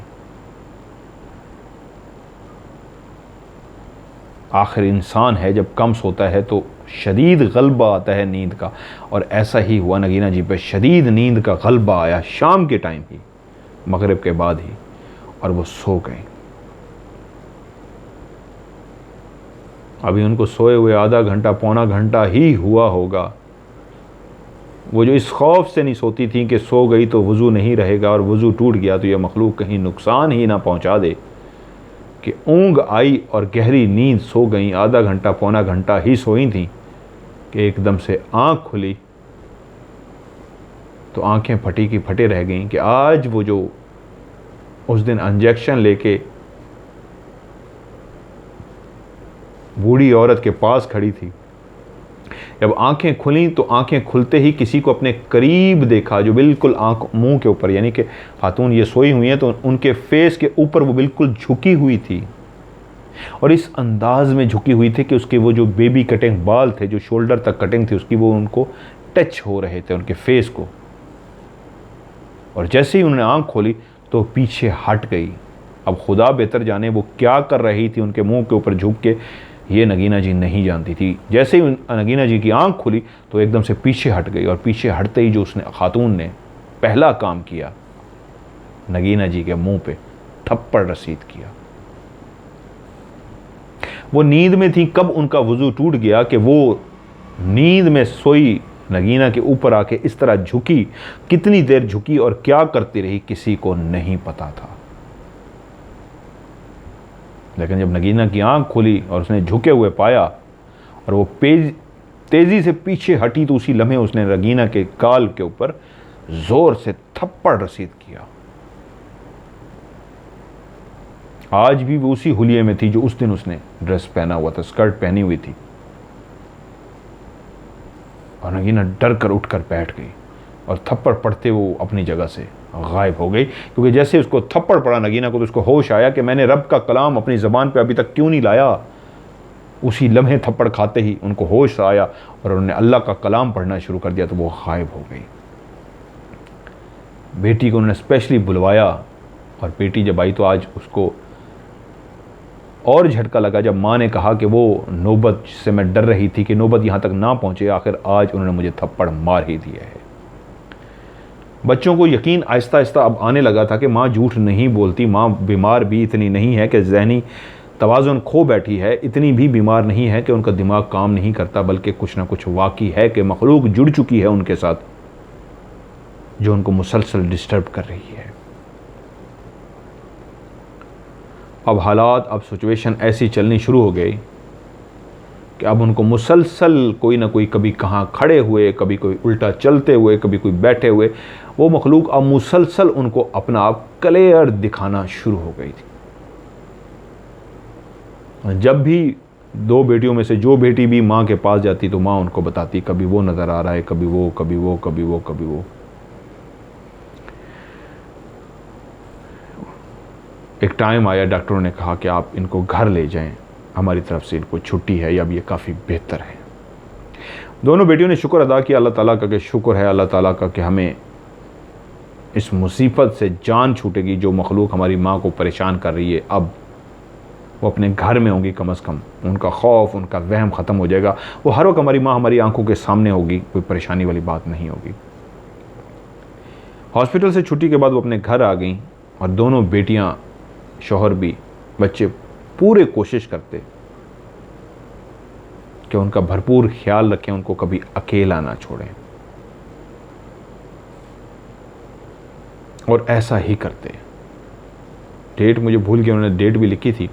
आखिर इंसान है, जब कम सोता है तो शदीद गलबा आता है नींद का, और ऐसा ही हुआ नगीना जी पे। शदीद नींद का गलबा आया शाम के टाइम ही, मगरिब के बाद ही, और वो सो गए। अभी उनको सोए हुए आधा घंटा पौना घंटा ही हुआ होगा। वो जो इस खौफ से नहीं सोती थी कि सो गई तो वज़ू नहीं रहेगा और वज़ू टूट गया तो यह मखलूक कहीं नुकसान ही ना पहुंचा दे, कि ऊँग आई और गहरी नींद सो गई। आधा घंटा पौना घंटा ही सोई थी कि एकदम से आँख खुली तो आंखें फटी की फटे रह गईं कि आज वो जो उस दिन इंजेक्शन लेके बूढ़ी औरत के पास खड़ी थी, जब आंखें खुली तो आंखें खुलते ही किसी को अपने करीब देखा जो बिल्कुल आंख मुंह के ऊपर, यानी कि खातून ये सोई हुई हैं तो उनके फेस के ऊपर वो बिल्कुल झुकी हुई थी, और इस अंदाज में झुकी हुई थी कि उसके वो जो बेबी कटिंग बाल थे, जो शोल्डर तक कटिंग थी उसकी, वो उनको टच हो रहे थे उनके फेस को। और जैसे ही उन्होंने आंख खोली तो पीछे हट गई। अब खुदा बेहतर जाने वो क्या कर रही थी उनके मुंह के ऊपर झुक के, ये नगीना जी नहीं जानती थी। जैसे ही नगीना जी की आंख खुली तो एकदम से पीछे हट गई, और पीछे हटते ही जो उसने खातून ने पहला काम किया, नगीना जी के मुंह पे थप्पड़ रसीद किया। वो नींद में थी, कब उनका वुज़ू टूट गया कि वो नींद में सोई नगीना के ऊपर आके इस तरह झुकी, कितनी देर झुकी और क्या करती रही किसी को नहीं पता था। लेकिन जब नगीना की आंख खुली और उसने झुके हुए पाया और वो तेजी से पीछे हटी तो उसी लम्हे उसने नगीना के गाल के ऊपर जोर से थप्पड़ रसीद किया। आज भी वो उसी हुलिये में थी जो उस दिन उसने ड्रेस पहना हुआ था, स्कर्ट पहनी हुई थी, और नगीना डर कर उठकर बैठ गई और थप्पड़ पड़ते वो अपनी जगह से गायब हो गई। क्योंकि जैसे उसको थप्पड़ पड़ा नगीना को तो उसको होश आया कि मैंने रब का कलाम अपनी ज़बान पे अभी तक क्यों नहीं लाया। उसी लम्हे थप्पड़ खाते ही उनको होश आया और उन्होंने अल्लाह का कलाम पढ़ना शुरू कर दिया तो वो गायब हो गई। बेटी को उन्होंने स्पेशली बुलवाया, और बेटी जब आई तो आज उसको और झटका लगा जब माँ ने कहा कि वो नौबत से मैं डर रही थी कि नौबत यहाँ तक ना पहुँचे, आखिर आज उन्होंने मुझे थप्पड़ मार ही दिया है। बच्चों को यकीन आहिस्ता आहिस्ता अब आने लगा था कि माँ झूठ नहीं बोलती, माँ बीमार भी इतनी नहीं है कि ज़हनी तवाज़ुन खो बैठी है, इतनी भी बीमार नहीं है कि उनका दिमाग काम नहीं करता, बल्कि कुछ ना कुछ वाक़ई है कि मखलूक जुड़ चुकी है उनके साथ जो उनको मुसलसल डिस्टर्ब कर रही है। अब हालात, अब सिचुएशन ऐसी चलनी शुरू हो गई कि अब उनको मुसलसल कोई ना कोई, कभी कहाँ खड़े हुए, कभी कोई उल्टा चलते हुए, कभी कोई बैठे हुए, वो मखलूक अब मुसलसल उनको अपना आप क्लियर दिखाना शुरू हो गई थी। जब भी दो बेटियों में से जो बेटी भी माँ के पास जाती तो माँ उनको बताती, कभी वो नज़र आ रहा है, कभी वो, कभी वो, कभी वो, कभी वो। एक टाइम आया, डॉक्टरों ने कहा कि आप इनको घर ले जाएं, हमारी तरफ से इनको छुट्टी है, या अब ये काफ़ी बेहतर है। दोनों बेटियों ने शुक्र अदा किया अल्लाह ताला का कि शुक्र है अल्लाह ताला का कि हमें इस मुसीबत से जान छूटेगी, जो मखलूक हमारी माँ को परेशान कर रही है अब वो अपने घर में होंगी, कम से कम उनका खौफ, उनका वहम ख़त्म हो जाएगा। वो हर वक्त हमारी माँ हमारी आंखों के सामने होगी, कोई परेशानी वाली बात नहीं होगी। हॉस्पिटल से छुट्टी के बाद वो अपने घर आ गई और दोनों बेटियां, शौहर भी, बच्चे पूरे कोशिश करते कि उनका भरपूर ख्याल रखें, उनको कभी अकेला ना छोड़ें, और ऐसा ही करते। डेट मुझे भूल गया, उन्होंने डेट भी लिखी थी।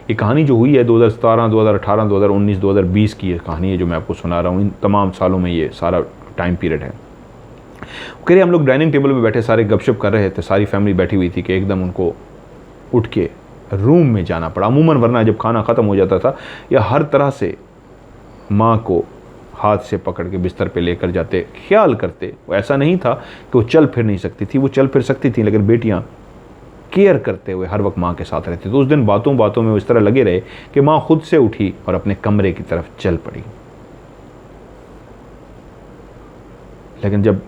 ये कहानी जो हुई है 2017, 2018, 2019, 2020 की ये कहानी है जो मैं आपको सुना रहा हूँ। इन तमाम सालों में ये सारा टाइम पीरियड है। कह रहे हम लोग डाइनिंग टेबल पे बैठे सारे गपशप कर रहे थे, सारी फैमिली बैठी हुई थी कि एकदम उनको उठ के रूम में जाना पड़ा। अमूमन वरना जब खाना ख़त्म हो जाता था या हर तरह से माँ को हाथ से पकड़ के बिस्तर पे लेकर जाते, ख्याल करते। वो ऐसा नहीं था कि वो चल फिर नहीं सकती थी, वो चल फिर सकती थी, लेकिन बेटियाँ केयर करते हुए हर वक्त माँ के साथ रहती। तो उस दिन बातों बातों में वो इस तरह लगे रहे कि माँ खुद से उठी और अपने कमरे की तरफ चल पड़ी। लेकिन जब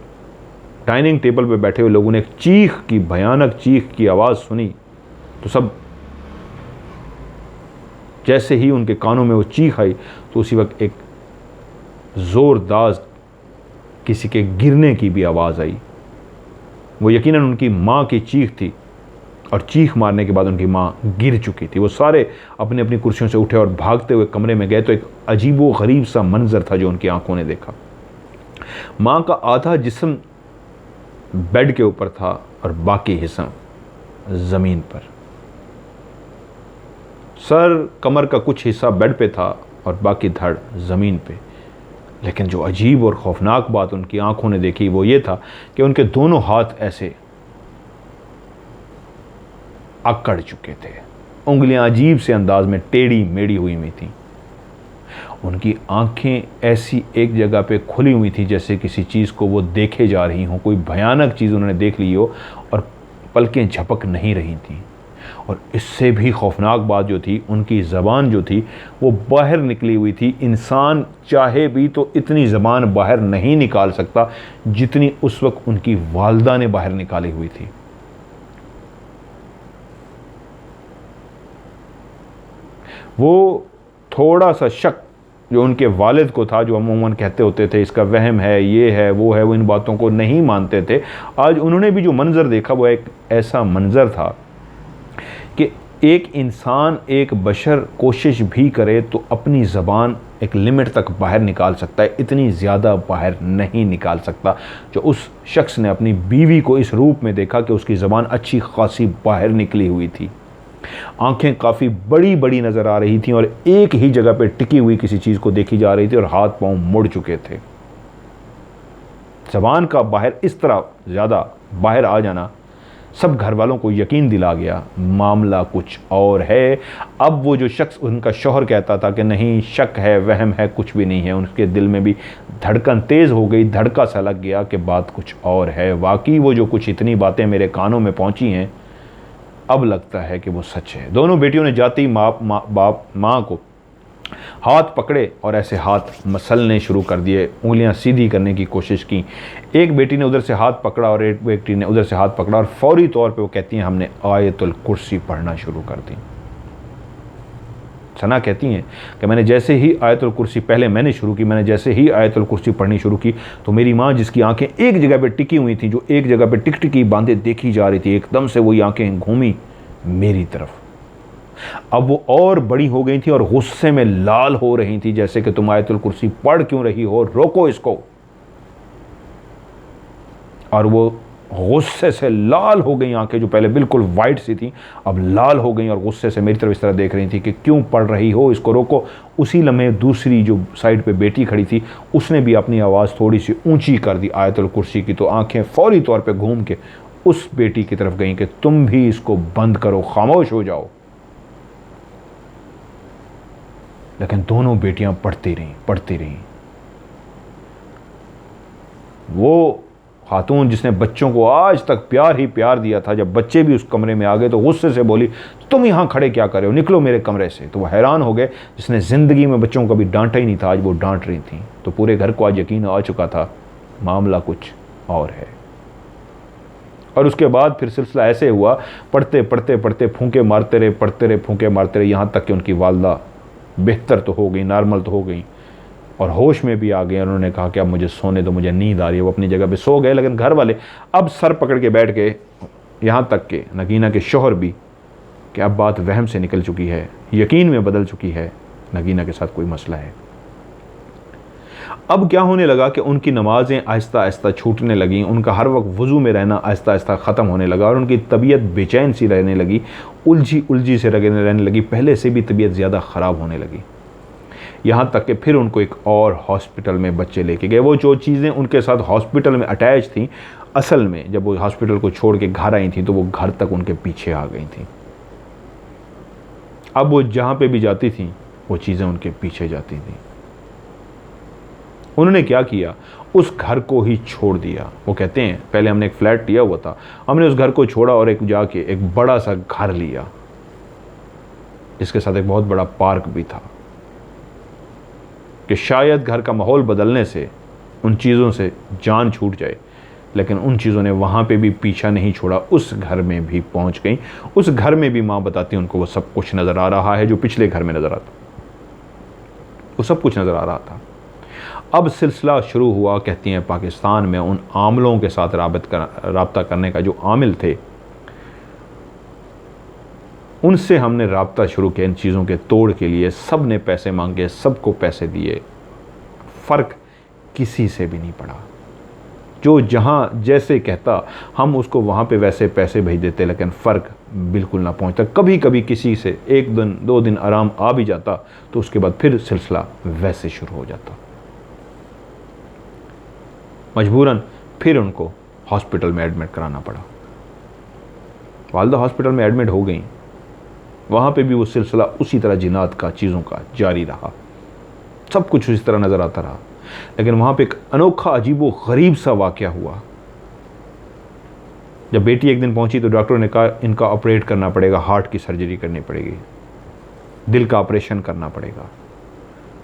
डाइनिंग टेबल पे बैठे हुए लोगों ने एक चीख की, भयानक चीख की आवाज़ सुनी, तो सब जैसे ही उनके कानों में वो चीख आई तो उसी वक्त एक ज़ोरदार किसी के गिरने की भी आवाज़ आई। वो यकीनन उनकी माँ की चीख थी और चीख मारने के बाद उनकी माँ गिर चुकी थी। वो सारे अपनी अपनी कुर्सियों से उठे और भागते हुए कमरे में गए तो एक अजीबो गरीब सा मंजर था जो उनकी आंखों ने देखा। माँ का आधा जिस्म बेड के ऊपर था और बाकी हिस्सा ज़मीन पर। सर, कमर का कुछ हिस्सा बेड पे था और बाकी धड़ ज़मीन पे। लेकिन जो अजीब और खौफनाक बात उनकी आंखों ने देखी वो ये था कि उनके दोनों हाथ ऐसे अकड़ चुके थे, उंगलियां अजीब से अंदाज में टेढ़ी मेढ़ी हुई थीं। उनकी आंखें ऐसी एक जगह पे खुली हुई थी जैसे किसी चीज़ को वो देखे जा रही हों, कोई भयानक चीज़ उन्होंने देख ली हो, और पलकें झपक नहीं रही थीं। और इससे भी खौफनाक बात जो थी, उनकी ज़बान जो थी वो बाहर निकली हुई थी। इंसान चाहे भी तो इतनी ज़बान बाहर नहीं निकाल सकता जितनी उस वक्त उनकी वालदा ने बाहर निकाली हुई थी। वो थोड़ा सा शक जो उनके वालिद को था, जो अमूमन कहते होते थे इसका वहम है, ये है, वो है, वो इन बातों को नहीं मानते थे। आज उन्होंने भी जो मंज़र देखा वो एक ऐसा मंज़र था कि एक इंसान, एक बशर कोशिश भी करे तो अपनी ज़बान एक लिमिट तक बाहर निकाल सकता है, इतनी ज़्यादा बाहर नहीं निकाल सकता। जो उस शख्स ने अपनी बीवी को इस रूप में देखा कि उसकी ज़बान अच्छी खासी बाहर निकली हुई थी, आंखें काफ़ी बड़ी बड़ी नज़र आ रही थीं और एक ही जगह पे टिकी हुई किसी चीज़ को देखी जा रही थी और हाथ पांव मुड़ चुके थे। ज़बान का बाहर इस तरह ज़्यादा बाहर आ जाना सब घर वालों को यकीन दिला गया मामला कुछ और है। अब वो जो शख्स उनका शौहर कहता था कि नहीं, शक है, वहम है, कुछ भी नहीं है, उनके दिल में भी धड़कन तेज़ हो गई, धड़का सा लग गया कि बात कुछ और है। वाकई वो जो कुछ इतनी बातें मेरे कानों में पहुंची हैं, अब लगता है कि वो सच है। दोनों बेटियों ने जाती माँ को हाथ पकड़े और ऐसे हाथ मसलने शुरू कर दिए, उंगलियां सीधी करने की कोशिश की। एक बेटी ने उधर से हाथ पकड़ा और एक बेटी ने उधर से हाथ पकड़ा और फौरी तौर पे वो कहती हैं हमने आयतुल कुर्सी पढ़ना शुरू कर दी। सना कहती हैं कि मैंने जैसे ही आयतुल कुर्सी पहले मैंने शुरू की, मैंने जैसे ही आयतुल कुर्सी पढ़नी शुरू की तो मेरी माँ, जिसकी आंखें एक जगह पे टिकी हुई थी, जो एक जगह पे टिकटिकी बांधे देखी जा रही थी, एकदम से वही आंखें घूमी मेरी तरफ। अब वो और बड़ी हो गई थी और गुस्से में लाल हो रही थी, जैसे कि तुम आयतुल कुर्सी पढ़ क्यों रही हो, रोको इसको। और वो गुस्से से लाल हो गई, आंखें जो पहले बिल्कुल वाइट सी थी अब लाल हो गई और गुस्से से मेरी तरफ इस तरह देख रही थी कि क्यों पढ़ रही हो, इसको रोको। उसी लम्हे दूसरी जो साइड पे बेटी खड़ी थी उसने भी अपनी आवाज़ थोड़ी सी ऊंची कर दी आयतुल कुर्सी की, तो आंखें फौरी तौर पे घूम के उस बेटी की तरफ गई कि तुम भी इसको बंद करो, खामोश हो जाओ। लेकिन दोनों बेटियां पढ़ती रहीं। वो खातून जिसने बच्चों को आज तक प्यार ही प्यार दिया था, जब बच्चे भी उस कमरे में आ गए तो गुस्से से बोली, तुम यहाँ खड़े क्या कर रहे हो, निकलो मेरे कमरे से। तो वो हैरान हो गए, जिसने ज़िंदगी में बच्चों को कभी डांटा ही नहीं था, आज वो डांट रही थी। तो पूरे घर को आज यकीन आ चुका था मामला कुछ और है। और उसके बाद फिर सिलसिला ऐसे हुआ, पढ़ते फूंके मारते रहे, पढ़ते रहे, फूंके मारते रहे, यहाँ तक कि उनकी वालदा बेहतर तो हो गई, नॉर्मल तो हो गई और होश में भी आ गए। उन्होंने कहा कि अब मुझे सोने दो, मुझे नींद आ रही है। वो अपनी जगह पे सो गए। लेकिन घर वाले अब सर पकड़ के बैठ गए, यहाँ तक कि नगीना के शोहर भी, कि अब बात वहम से निकल चुकी है, यकीन में बदल चुकी है, नगीना के साथ कोई मसला है। अब क्या होने लगा कि उनकी नमाजें आहिस्ता आहिस्ता छूटने लगीं, उनका हर वक्त वज़ू में रहना आहिस्ता आहिस्ता ख़त्म होने लगा और उनकी तबीयत बेचैन सी रहने लगी, उलझी से रहने लगी, पहले से भी तबीयत ज़्यादा ख़राब होने लगी। यहाँ तक कि फिर उनको एक और हॉस्पिटल में बच्चे लेके गए। वो जो चीज़ें उनके साथ हॉस्पिटल में अटैच थी, असल में जब वो हॉस्पिटल को छोड़ के घर आई थी तो वो घर तक उनके पीछे आ गई थी। अब वो जहाँ पे भी जाती थी वो चीज़ें उनके पीछे जाती थी। उन्होंने क्या किया, उस घर को ही छोड़ दिया। वो कहते हैं पहले हमने एक फ्लैट लिया हुआ था, हमने उस घर को छोड़ा और एक जाके एक बड़ा सा घर लिया जिसके साथ एक बहुत बड़ा पार्क भी था, कि शायद घर का माहौल बदलने से उन चीज़ों से जान छूट जाए। लेकिन उन चीज़ों ने वहाँ पे भी पीछा नहीं छोड़ा, उस घर में भी पहुँच गई। उस घर में भी माँ बताती उनको वो सब कुछ नज़र आ रहा है जो पिछले घर में नज़र आता, वो सब कुछ नज़र आ रहा था। अब सिलसिला शुरू हुआ, कहती हैं पाकिस्तान में उन आमलों के साथ राब्ता करने का, जो आमिल थे उनसे हमने राब्ता शुरू किया इन चीज़ों के तोड़ के लिए। सब ने पैसे मांगे, सबको पैसे दिए, फ़र्क किसी से भी नहीं पड़ा। जो जहाँ जैसे कहता हम उसको वहाँ पे वैसे पैसे भेज देते, लेकिन फ़र्क बिल्कुल ना पहुँचता। कभी कभी किसी से एक दिन 2 दिन आराम आ भी जाता तो उसके बाद फिर सिलसिला वैसे शुरू हो जाता। मजबूरन फिर उनको हॉस्पिटल में एडमिट कराना पड़ा। वालदा हॉस्पिटल में एडमिट हो गई। वहाँ पे भी वो सिलसिला उसी तरह जिनात का, चीज़ों का जारी रहा, सब कुछ उसी तरह नज़र आता रहा। लेकिन वहाँ पे एक अनोखा अजीबो गरीब सा वाक़या हुआ। जब बेटी एक दिन पहुँची तो डॉक्टरों ने कहा इनका ऑपरेट करना पड़ेगा, हार्ट की सर्जरी करनी पड़ेगी, दिल का ऑपरेशन करना पड़ेगा।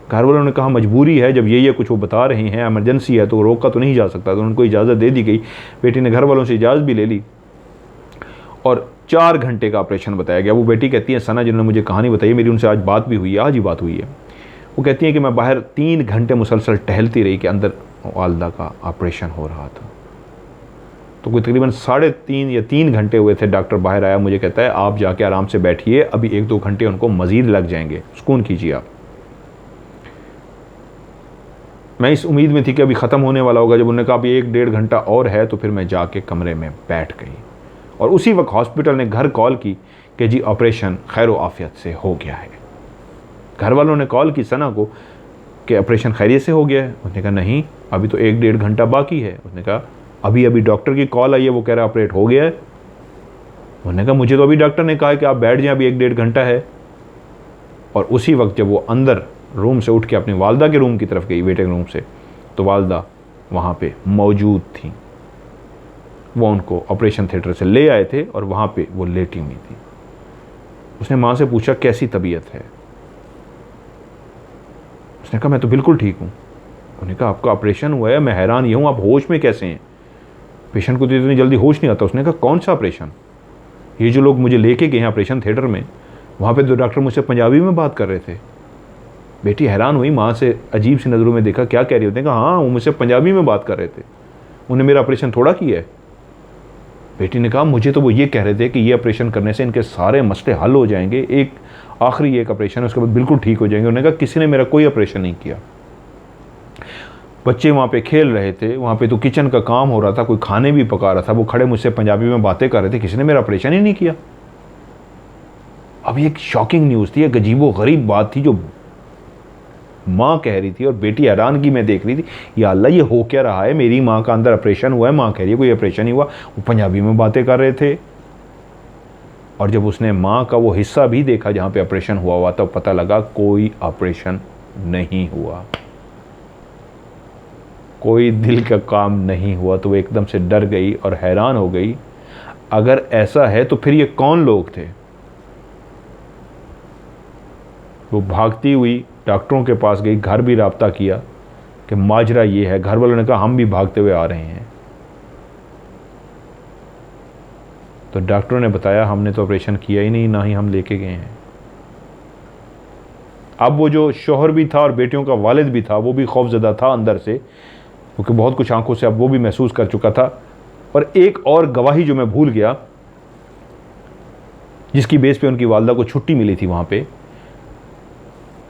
घर वालों ने कहा मजबूरी है, जब ये कुछ वो बता रहे हैं, एमरजेंसी है तो रोका तो नहीं जा सकता। तो उनको इजाज़त दे दी गई। बेटी ने घर वालों से इजाज़त भी ले ली और 4 घंटे का ऑपरेशन बताया गया। वो बेटी कहती है, सना जिन्होंने मुझे कहानी बताई, मेरी उनसे आज बात भी हुई है, आज ही बात हुई है। वो कहती हैं कि मैं बाहर 3 घंटे मुसलसल टहलती रही कि अंदर वालदा का ऑपरेशन हो रहा था। तो कोई तकरीबन 3.5 या 3 घंटे हुए थे। डॉक्टर बाहर आया, मुझे कहता है आप जाके आराम से बैठिए, अभी 1-2 घंटे उनको मज़ीद लग जाएंगे, सुकून कीजिए आप। मैं इस उम्मीद में थी कि अभी ख़त्म होने वाला होगा। जब उन्होंने कहा अभी 1-1.5 घंटा और है तो फिर मैं जाके कमरे में बैठ गई। और उसी वक्त हॉस्पिटल ने घर कॉल की कि जी ऑपरेशन खैर आफियत से हो गया है। घर वालों ने कॉल की सना को कि ऑपरेशन खैरियत से हो गया है। उसने कहा नहीं, अभी तो 1-1.5 घंटा बाकी है। उसने कहा अभी डॉक्टर की कॉल आई है, वो कह रहा है ऑपरेट हो गया है। उन्होंने कहा मुझे तो अभी डॉक्टर ने कहा है कि आप बैठ जाएं, अभी 1-1.5 घंटा है। और उसी वक्त जब वो अंदर रूम से उठ के अपनी वालदा के रूम की तरफ गई, वेटिंग रूम से, तो वालदा वहाँ पे मौजूद थी। वो उनको ऑपरेशन थिएटर से ले आए थे और वहाँ पे वो लेटी हुई थी। उसने माँ से पूछा कैसी तबीयत है। उसने कहा मैं तो बिल्कुल ठीक हूँ। उन्होंने कहा आपका ऑपरेशन हुआ है, मैं हैरान ये हूँ आप होश में कैसे हैं, पेशेंट को तो इतनी जल्दी होश नहीं आता। उसने कहा कौन सा ऑपरेशन? ये जो लोग मुझे लेके गए हैं ऑपरेशन थिएटर में, वहाँ पे तो डॉक्टर मुझसे पंजाबी में बात कर रहे थे। बेटी हैरान हुई, माँ से अजीब सी नज़रों में देखा, क्या कह रही होते हैं? कहा हाँ, वो मुझसे पंजाबी में बात कर रहे थे, उन्हें मेरा ऑपरेशन थोड़ा किया है। बेटी ने कहा मुझे तो वो ये कह रहे थे कि ये ऑपरेशन करने से इनके सारे मसले हल हो जाएंगे, एक आखिरी एक ऑपरेशन है उसके बाद बिल्कुल ठीक हो जाएंगे। उन्होंने कहा किसी ने मेरा कोई ऑपरेशन नहीं किया। बच्चे वहाँ पे खेल रहे थे, वहाँ पे तो किचन का काम हो रहा था, कोई खाने भी पका रहा था, वो खड़े मुझसे पंजाबी में बातें कर रहे थे, किसी ने मेरा ऑपरेशन ही नहीं किया। अब ये एक शॉकिंग न्यूज़ थी, एक अजीबो गरीब बात थी जो माँ कह रही थी और बेटी हैरानगी में देख रही थी, या अल्लाह ये हो क्या रहा है, मेरी माँ का अंदर ऑपरेशन हुआ है, माँ कह रही है कोई ऑपरेशन नहीं हुआ। वो पंजाबी में बातें कर रहे थे और जब उसने माँ का वो हिस्सा भी देखा जहाँ पे ऑपरेशन हुआ तो पता लगा कोई ऑपरेशन नहीं हुआ, कोई दिल का काम नहीं हुआ। तो वो एकदम से डर गई और हैरान हो गई, अगर ऐसा है तो फिर ये कौन लोग थे। वो भागती हुई डॉक्टरों के पास गई, घर भी राब्ता किया कि माजरा ये है। घर वालों ने कहा हम भी भागते हुए आ रहे हैं। तो डॉक्टरों ने बताया हमने तो ऑपरेशन किया ही नहीं, ना ही हम लेके गए हैं। अब वो जो शोहर भी था और बेटियों का वालिद भी था वो भी खौफजदा था अंदर से, क्योंकि बहुत कुछ आंखों से अब वो भी महसूस कर चुका था। और एक और गवाही जो मैं भूल गया, जिसकी बेस पे उनकी वालदा को छुट्टी मिली थी, वहाँ पे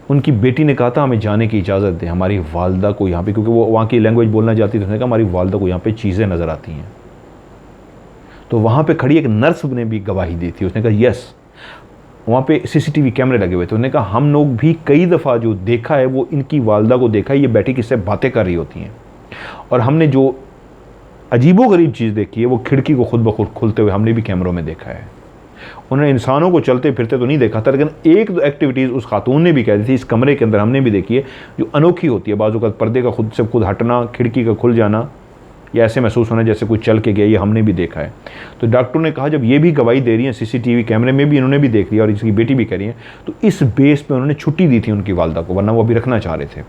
उनकी बेटी ने कहा था हमें जाने की इजाज़त दें, हमारी वालदा को यहाँ पे, क्योंकि वो वहाँ की लैंग्वेज बोलना चाहती थी, उसने कहा हमारी वालदा को यहाँ पे चीज़ें नज़र आती हैं। तो वहाँ पे खड़ी एक नर्स ने भी गवाही दी थी, उसने कहा यस, वहाँ पे सीसीटीवी कैमरे लगे हुए थे। उन्होंने कहा हम लोग भी कई दफ़ा जो देखा है वो इनकी वालदा को देखा है, ये बैठी किससे बातें कर रही होती हैं, और हमने जो अजीबोगरीब चीज़ देखी है वो खिड़की को खुद ब खुद खुलते हुए हमने भी कैमरों में देखा है। उन्होंने इंसानों को चलते फिरते तो नहीं देखा था, लेकिन एक दो एक्टिविटीज़ उस खातून ने भी कह दी थी इस कमरे के अंदर हमने भी देखी है, जो अनोखी होती है। बाजू का पर्दे का खुद से खुद हटना, खिड़की का खुल जाना, या ऐसे महसूस होना जैसे कोई चल के गया, ये हमने भी देखा है। तो डॉक्टरों ने कहा जब ये भी गवाही दे रही हैं, सीसीटीवी कैमरे में भी इन्होंने भी देख लिया और इसकी बेटी भी कह रही है, तो इस बेस पे उन्होंने छुट्टी दी थी उनकी वालदा को, वरना वो अभी रखना चाह रहे थे।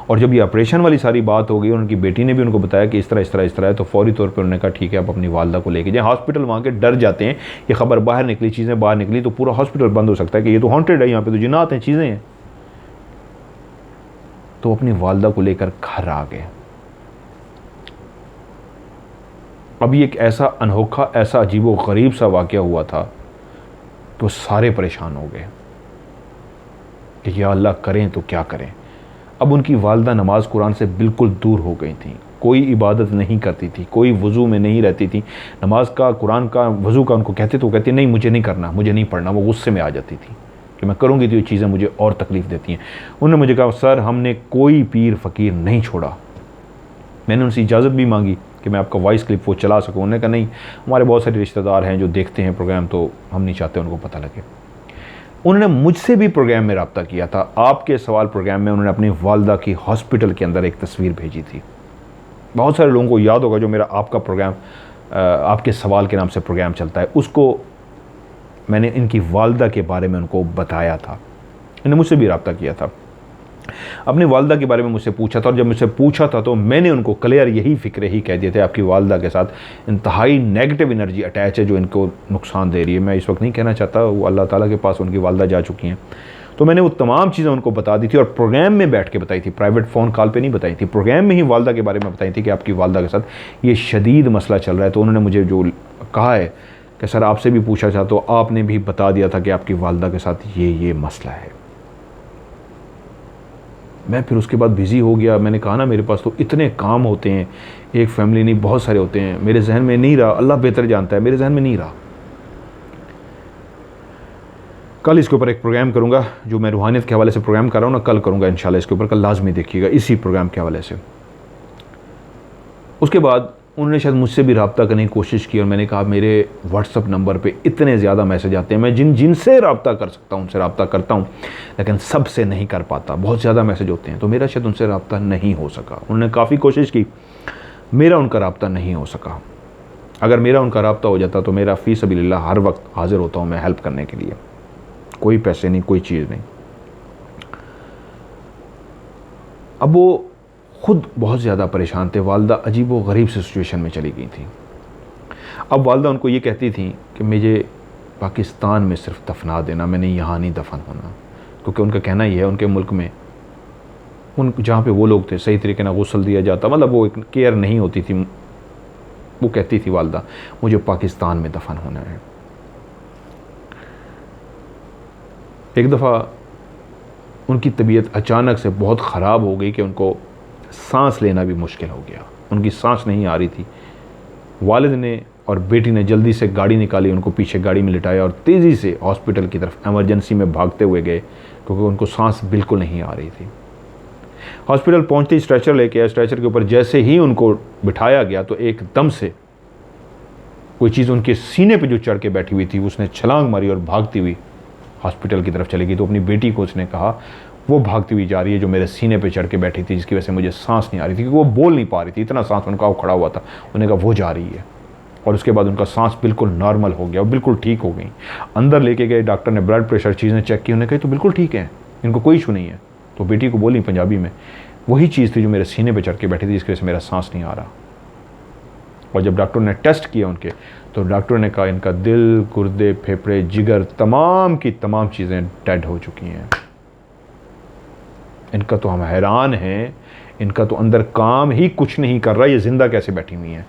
और जब ये ऑपरेशन वाली सारी बात हो गई, उनकी बेटी ने भी उनको बताया कि इस तरह है, तो फौरी तौर पर उन्होंने कहा ठीक है आप अपनी वालदा को लेके जाएं। हॉस्पिटल वहाँ के डर जाते हैं, ये खबर बाहर निकली, चीज़ें बाहर निकली तो पूरा हॉस्पिटल बंद हो सकता है कि ये तो हॉन्टेड है, यहाँ पे तो जिन्नात हैं, चीज़ें हैं। तो अपनी वालदा को लेकर घर आ गए। अभी एक ऐसा अनोखा, ऐसा अजीबो गरीब सा वाक़या हुआ था तो सारे परेशान हो गए कि या अल्लाह करें तो क्या करें। अब उनकी वालदा नमाज कुरान से बिल्कुल दूर हो गई थी, कोई इबादत नहीं करती थी, कोई वज़ू में नहीं रहती थी। नमाज का, कुरान का, वज़ू का उनको कहते तो कहती नहीं मुझे नहीं करना, मुझे नहीं पढ़ना। वो गुस्से में आ जाती थी कि मैं करूँगी तो ये चीज़ें मुझे और तकलीफ़ देती हैं। उन्होंने मुझे कहा सर हमने कोई पीर फ़कीर नहीं छोड़ा। मैंने उनसे इजाज़त भी मांगी कि मैं आपका वॉइस क्लिप वो चला सकूँ। उन्होंने कहा नहीं, हमारे बहुत सारे रिश्तेदार हैं जो देखते हैं प्रोग्राम, तो हम नहीं चाहते उनको पता लगे। उन्होंने मुझसे भी प्रोग्राम में रब्ता किया था। आपके सवाल प्रोग्राम में उन्होंने अपनी वालदा की हॉस्पिटल के अंदर एक तस्वीर भेजी थी। बहुत सारे लोगों को याद होगा जो मेरा आपका प्रोग्राम, आपके सवाल के नाम से प्रोग्राम चलता है, उसको मैंने इनकी वालदा के बारे में उनको बताया था। इन्होंने मुझसे भी रब्ता किया था, अपनी वालदा के बारे में मुझसे पूछा था, और जब मुझसे पूछा था तो मैंने उनको क्लियर यही फ़िक्र ही कह दिए थे आपकी वालदा के साथ इंतहाई नेगेटिव एनर्जी अटैच है जो इनको नुकसान दे रही है। मैं इस वक्त नहीं कहना चाहता, वो अल्लाह ताला के पास उनकी वालदा जा चुकी हैं। तो मैंने वो तमाम चीज़ें उनको बता दी थी और प्रोग्राम में बैठ के बताई थी, प्राइवेट फ़ोन कॉल पे नहीं बताई थी। प्रोग्राम में ही वालदा के बारे में बताई थी कि आपकी वालदा के साथ ये शदीद मसला चल रहा है। तो उन्होंने मुझे जो कहा है कि सर आपसे भी पूछा था तो आपने भी बता दिया था कि आपकी वालदा के साथ ये मसला है। मैं फिर उसके बाद बिज़ी हो गया। मैंने कहा ना मेरे पास तो इतने काम होते हैं, एक फैमिली नहीं बहुत सारे होते हैं, मेरे जहन में नहीं रहा, अल्लाह बेहतर जानता है, मेरे जहन में नहीं रहा। कल इसके ऊपर एक प्रोग्राम करूँगा, जो मैं रूहानियत के हवाले से प्रोग्राम कर रहा हूँ ना, कल करूँगा इंशाल्लाह इसके ऊपर, कल लाजमी देखिएगा इसी प्रोग्राम के हवाले से। उसके बाद उन्होंने शायद मुझसे भी रब्ता करने की कोशिश की और मैंने कहा मेरे व्हाट्सअप नंबर पे इतने ज़्यादा मैसेज आते हैं, मैं जिनसे रब्ता कर सकता हूँ उनसे रब्ता करता हूँ, लेकिन सबसे नहीं कर पाता, बहुत ज़्यादा मैसेज होते हैं, तो मेरा शायद उनसे रब्ता नहीं हो सका। उन्होंने काफ़ी कोशिश की, मेरा उनका रब्ता नहीं हो सका। अगर मेरा उनका रब्ता हो जाता तो मेरा फ़ी सबीलिल्लाह हर वक्त हाजिर होता हूँ मैं हेल्प करने के लिए, कोई पैसे नहीं, कोई चीज़ नहीं। अब वो ख़ुद बहुत ज़्यादा परेशान थे, वालदा अजीब व गरीब से सिचुएशन में चली गई थी। अब वालदा उनको ये कहती थी कि मुझे पाकिस्तान में सिर्फ दफना देना, मैंने यहाँ नहीं दफन होना। क्योंकि उनका कहना ही है, उनके मुल्क में उन जहाँ पे वो लोग थे सही तरीके ना गुस्ल दिया जाता, मतलब वो एक केयर नहीं होती थी। वो कहती थी वालदा, मुझे पाकिस्तान में दफन होना है। एक दफ़ा उनकी तबीयत अचानक से बहुत ख़राब हो गई कि उनको सांस लेना भी मुश्किल हो गया, उनकी सांस नहीं आ रही थी। वालिद ने और बेटी ने जल्दी से गाड़ी निकाली, उनको पीछे गाड़ी में लिटाया और तेज़ी से हॉस्पिटल की तरफ एमरजेंसी में भागते हुए गए, क्योंकि उनको सांस बिल्कुल नहीं आ रही थी। हॉस्पिटल पहुंचते ही स्ट्रेचर लेके आए। स्ट्रेचर के ऊपर जैसे ही उनको बिठाया गया तो एकदम से कोई चीज़ उनके सीने पे जो चढ़ के बैठी हुई थी, उसने छलांग मारी और भागती हुई हॉस्पिटल की तरफ चली गई। तो अपनी बेटी को उसने कहा, वो भागती हुई जा रही है जो मेरे सीने पे चढ़ के बैठी थी, जिसकी वजह से मुझे सांस नहीं आ रही थी, क्योंकि वो बोल नहीं पा रही थी, इतना सांस उनका खड़ा हुआ था। उन्होंने कहा वो जा रही है, और उसके बाद उनका सांस बिल्कुल नॉर्मल हो गया और बिल्कुल ठीक हो गई। अंदर लेके गए, डॉक्टर ने ब्लड प्रेशर चीज़ें चेक की, उन्होंने कही तो बिल्कुल ठीक है, इनको कोई इशू नहीं है। तो बेटी को बोली पंजाबी में, वही चीज़ थी जो मेरे सीने पे चढ़ के बैठी थी, जिसकी वजह से मेरा सांस नहीं आ रहा। और जब डॉक्टर ने टेस्ट किया उनके, तो डॉक्टर ने कहा इनका दिल, गुर्दे, फेफड़े, जिगर, तमाम की तमाम चीज़ें डेड हो चुकी हैं। इनका तो हम हैरान हैं, इनका तो अंदर काम ही कुछ नहीं कर रहा, ये जिंदा कैसे बैठी हुई हैं।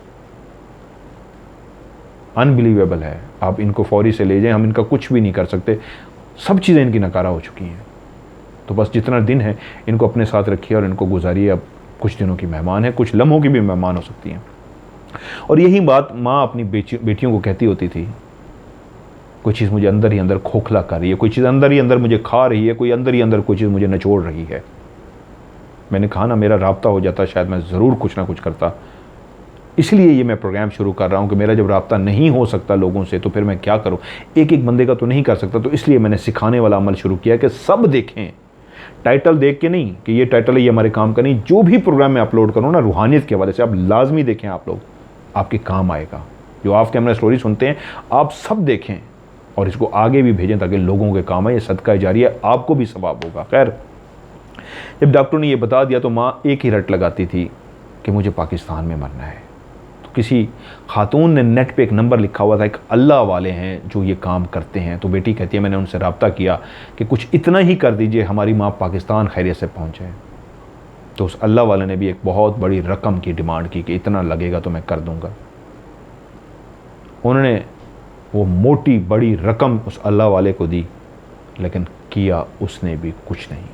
अनबिलीवेबल है। आप इनको फौरी से ले जाएं, हम इनका कुछ भी नहीं कर सकते, सब चीज़ें इनकी नकारा हो चुकी हैं। तो बस जितना दिन है इनको अपने साथ रखिए और इनको गुजारिए। अब कुछ दिनों की मेहमान है, कुछ लम्हों की भी मेहमान हो सकती हैं। और यही बात माँ अपनी बेटियों को कहती होती थी, कोई चीज़ मुझे अंदर ही अंदर खोखला कर रही है, कोई चीज़ अंदर ही अंदर मुझे खा रही है, कोई अंदर ही अंदर कोई चीज़ मुझे निचोड़ रही है। मैंने कहा ना, मेरा राब्ता हो जाता शायद मैं ज़रूर कुछ ना कुछ करता। इसलिए ये मैं प्रोग्राम शुरू कर रहा हूँ कि मेरा जब राब्ता नहीं हो सकता लोगों से तो फिर मैं क्या करूँ। एक एक बंदे का तो नहीं कर सकता, तो इसलिए मैंने सिखाने वाला अमल शुरू किया कि सब देखें, टाइटल देख के नहीं कि ये टाइटल है, ये हमारे काम का नहीं। जो भी प्रोग्राम मैं अपलोड करूँ ना रूहानियत के हवाले से, आप लाजमी देखें, आप लोग, आपके काम आएगा। जो ऑफ कैमरा स्टोरी सुनते हैं आप सब देखें और इसको आगे भी भेजें ताकि लोगों के काम आए। ये सदका जारिया, आपको भी सवाब होगा। खैर, जब डॉक्टर ने ये बता दिया तो माँ एक ही रट लगाती थी कि मुझे पाकिस्तान में मरना है। तो किसी खातून ने नेट पे एक नंबर लिखा हुआ था, एक अल्लाह वाले हैं जो ये काम करते हैं। तो बेटी कहती है मैंने उनसे रब्ता किया कि कुछ इतना ही कर दीजिए हमारी माँ पाकिस्तान खैरियत से पहुँचे। तो उस अल्लाह वाले ने भी एक बहुत बड़ी रकम की डिमांड की कि इतना लगेगा तो मैं कर दूंगा। उन्होंने वो मोटी बड़ी रकम उस अल्लाह वाले को दी, लेकिन किया उसने भी कुछ नहीं।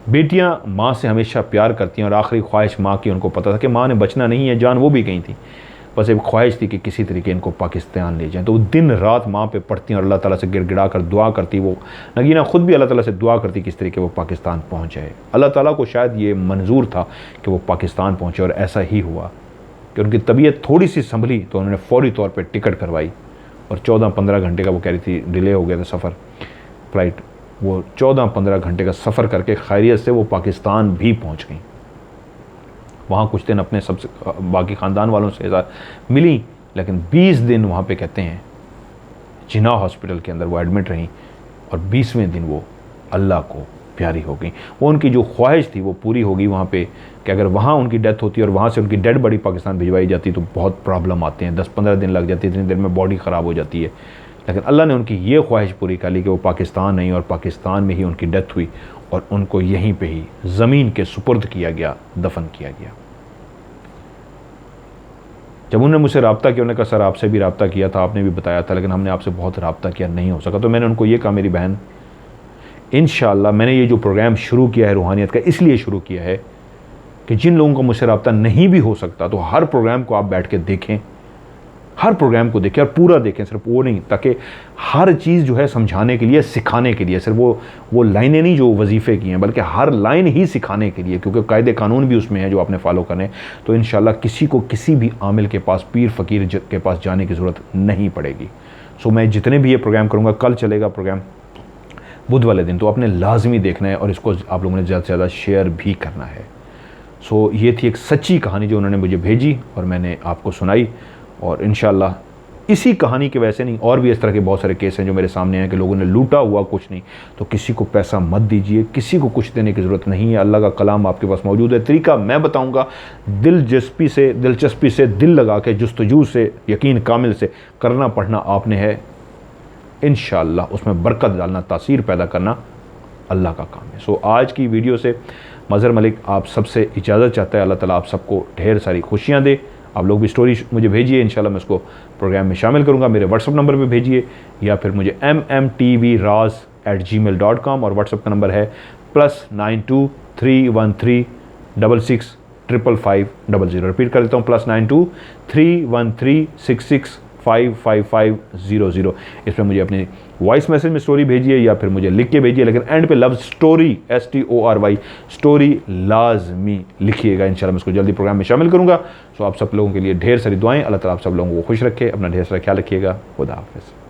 बेटियां माँ से हमेशा प्यार करती हैं और आखिरी ख्वाहिश माँ की, उनको पता था कि माँ ने बचना नहीं है, जान वो भी गई थी, बस एक ख्वाहिश थी कि किसी तरीके इनको पाकिस्तान ले जाएं। तो वो दिन रात माँ पे पढ़ती हैं और अल्लाह ताला से गिड़गिड़ा कर दुआ करती। वो नगीना खुद भी अल्लाह ताला से दुआ करती किस तरीके वो पाकिस्तान पहुँच जाए। अल्लाह ताला को शायद ये मंजूर था कि वो पाकिस्तान पहुँचे और ऐसा ही हुआ कि उनकी तबीयत थोड़ी सी संभली तो उन्होंने फौरी तौर पर टिकट करवाई और 14-15 घंटे का वो कह रही थी डिले हो गया था सफ़र, फ़्लाइट। वो 14-15 घंटे का सफ़र करके खैरियत से वो पाकिस्तान भी पहुंच गई। वहाँ कुछ दिन अपने सबसे बाकी ख़ानदान वालों से मिली, लेकिन 20 दिन वहाँ पे कहते हैं जिना हॉस्पिटल के अंदर वो एडमिट रहीं और 20वें दिन वो अल्लाह को प्यारी हो गई। वो उनकी जो ख्वाहिश थी वो पूरी हो गई वहाँ पे कि अगर वहाँ उनकी डेथ होती और वहाँ से उनकी डेड बॉडी पाकिस्तान भिजवाई जाती तो बहुत प्रॉब्लम आते हैं, 10-15 दिन लग जाती है, इतनी देर में बॉडी ख़राब हो जाती है। लेकिन अल्लाह ने उनकी ये ख्वाहिश पूरी कर ली कि वो पाकिस्तान नहीं और पाकिस्तान में ही उनकी डेथ हुई और उनको यहीं पे ही ज़मीन के सुपुर्द किया गया, दफन किया गया। जब उन्होंने मुझसे रब्ता किया, उन्होंने कहा सर आपसे भी रब्ता किया था, आपने भी बताया था, लेकिन हमने आपसे बहुत रब्ता किया, नहीं हो सका। तो मैंने उनको ये कहा मेरी बहन, इंशाअल्लाह मैंने ये जो प्रोग्राम शुरू किया है रूहानियत का, इसलिए शुरू किया है कि जिन लोगों को मुझसे रब्ता नहीं भी हो सकता तो हर प्रोग्राम को आप बैठ के देखें, हर प्रोग्राम को देखें और पूरा देखें, सिर्फ वो नहीं, ताकि हर चीज़ जो है समझाने के लिए, सिखाने के लिए, सिर्फ वो लाइनें नहीं जो वजीफ़े की हैं, बल्कि हर लाइन ही सिखाने के लिए, क्योंकि कायदे कानून भी उसमें है जो आपने फॉलो करने। तो इंशाल्लाह किसी को किसी भी आमिल के पास, पीर फ़कीर के पास जाने की ज़रूरत नहीं पड़ेगी। सो मैं जितने भी ये प्रोग्राम करूँगा, कल चलेगा प्रोग्राम बुध वाले दिन, तो आपने लाजमी देखना है और इसको आप लोगों ने ज़्यादा से ज़्यादा शेयर भी करना है। सो ये थी एक सच्ची कहानी जो उन्होंने मुझे भेजी और मैंने आपको सुनाई। और इंशाल्लाह इसी कहानी के वैसे नहीं, और भी इस तरह के बहुत सारे केस हैं जो मेरे सामने हैं कि लोगों ने लूटा हुआ कुछ नहीं। तो किसी को पैसा मत दीजिए, किसी को कुछ देने की ज़रूरत नहीं है। अल्लाह का कलाम आपके पास मौजूद है, तरीका मैं बताऊंगा, दिलचस्पी से दिल लगा के, जुस्तजू से, यकीन कामिल से करना पढ़ना आपने है। इंशाअल्लाह उसमें बरकत डालना, तासीर पैदा करना अल्लाह का काम है। सो आज की वीडियो से मज़हर मलिक आप सबसे इजाज़त चाहता है। अल्लाह ताला आप सबको ढेर सारी खुशियाँ दे। आप लोग भी स्टोरी मुझे भेजिए, इंशाल्लाह मैं उसको प्रोग्राम में शामिल करूँगा। मेरे व्हाट्सअप नंबर पे भेजिए या फिर मुझे mmtvraz@gmail.com और व्हाट्सअप का नंबर है +92 313 66 555 00। रिपीट कर देता हूँ, +92 313 66 55500। इसमें मुझे अपनी वॉइस मैसेज में स्टोरी भेजिए या फिर मुझे लिख के भेजिए, लेकिन एंड पे लफ्ज़ स्टोरी STORY स्टोरी लाजमी लिखिएगा। इंशाल्लाह मैं इसको जल्दी प्रोग्राम में शामिल करूँगा। सो आप सब लोगों के लिए ढेर सारी दुआएं। अल्लाह ताला आप सब लोगों को खुश रखे, अपना ढेर सारा ख्याल रखिएगा। खुदा हाफिज़।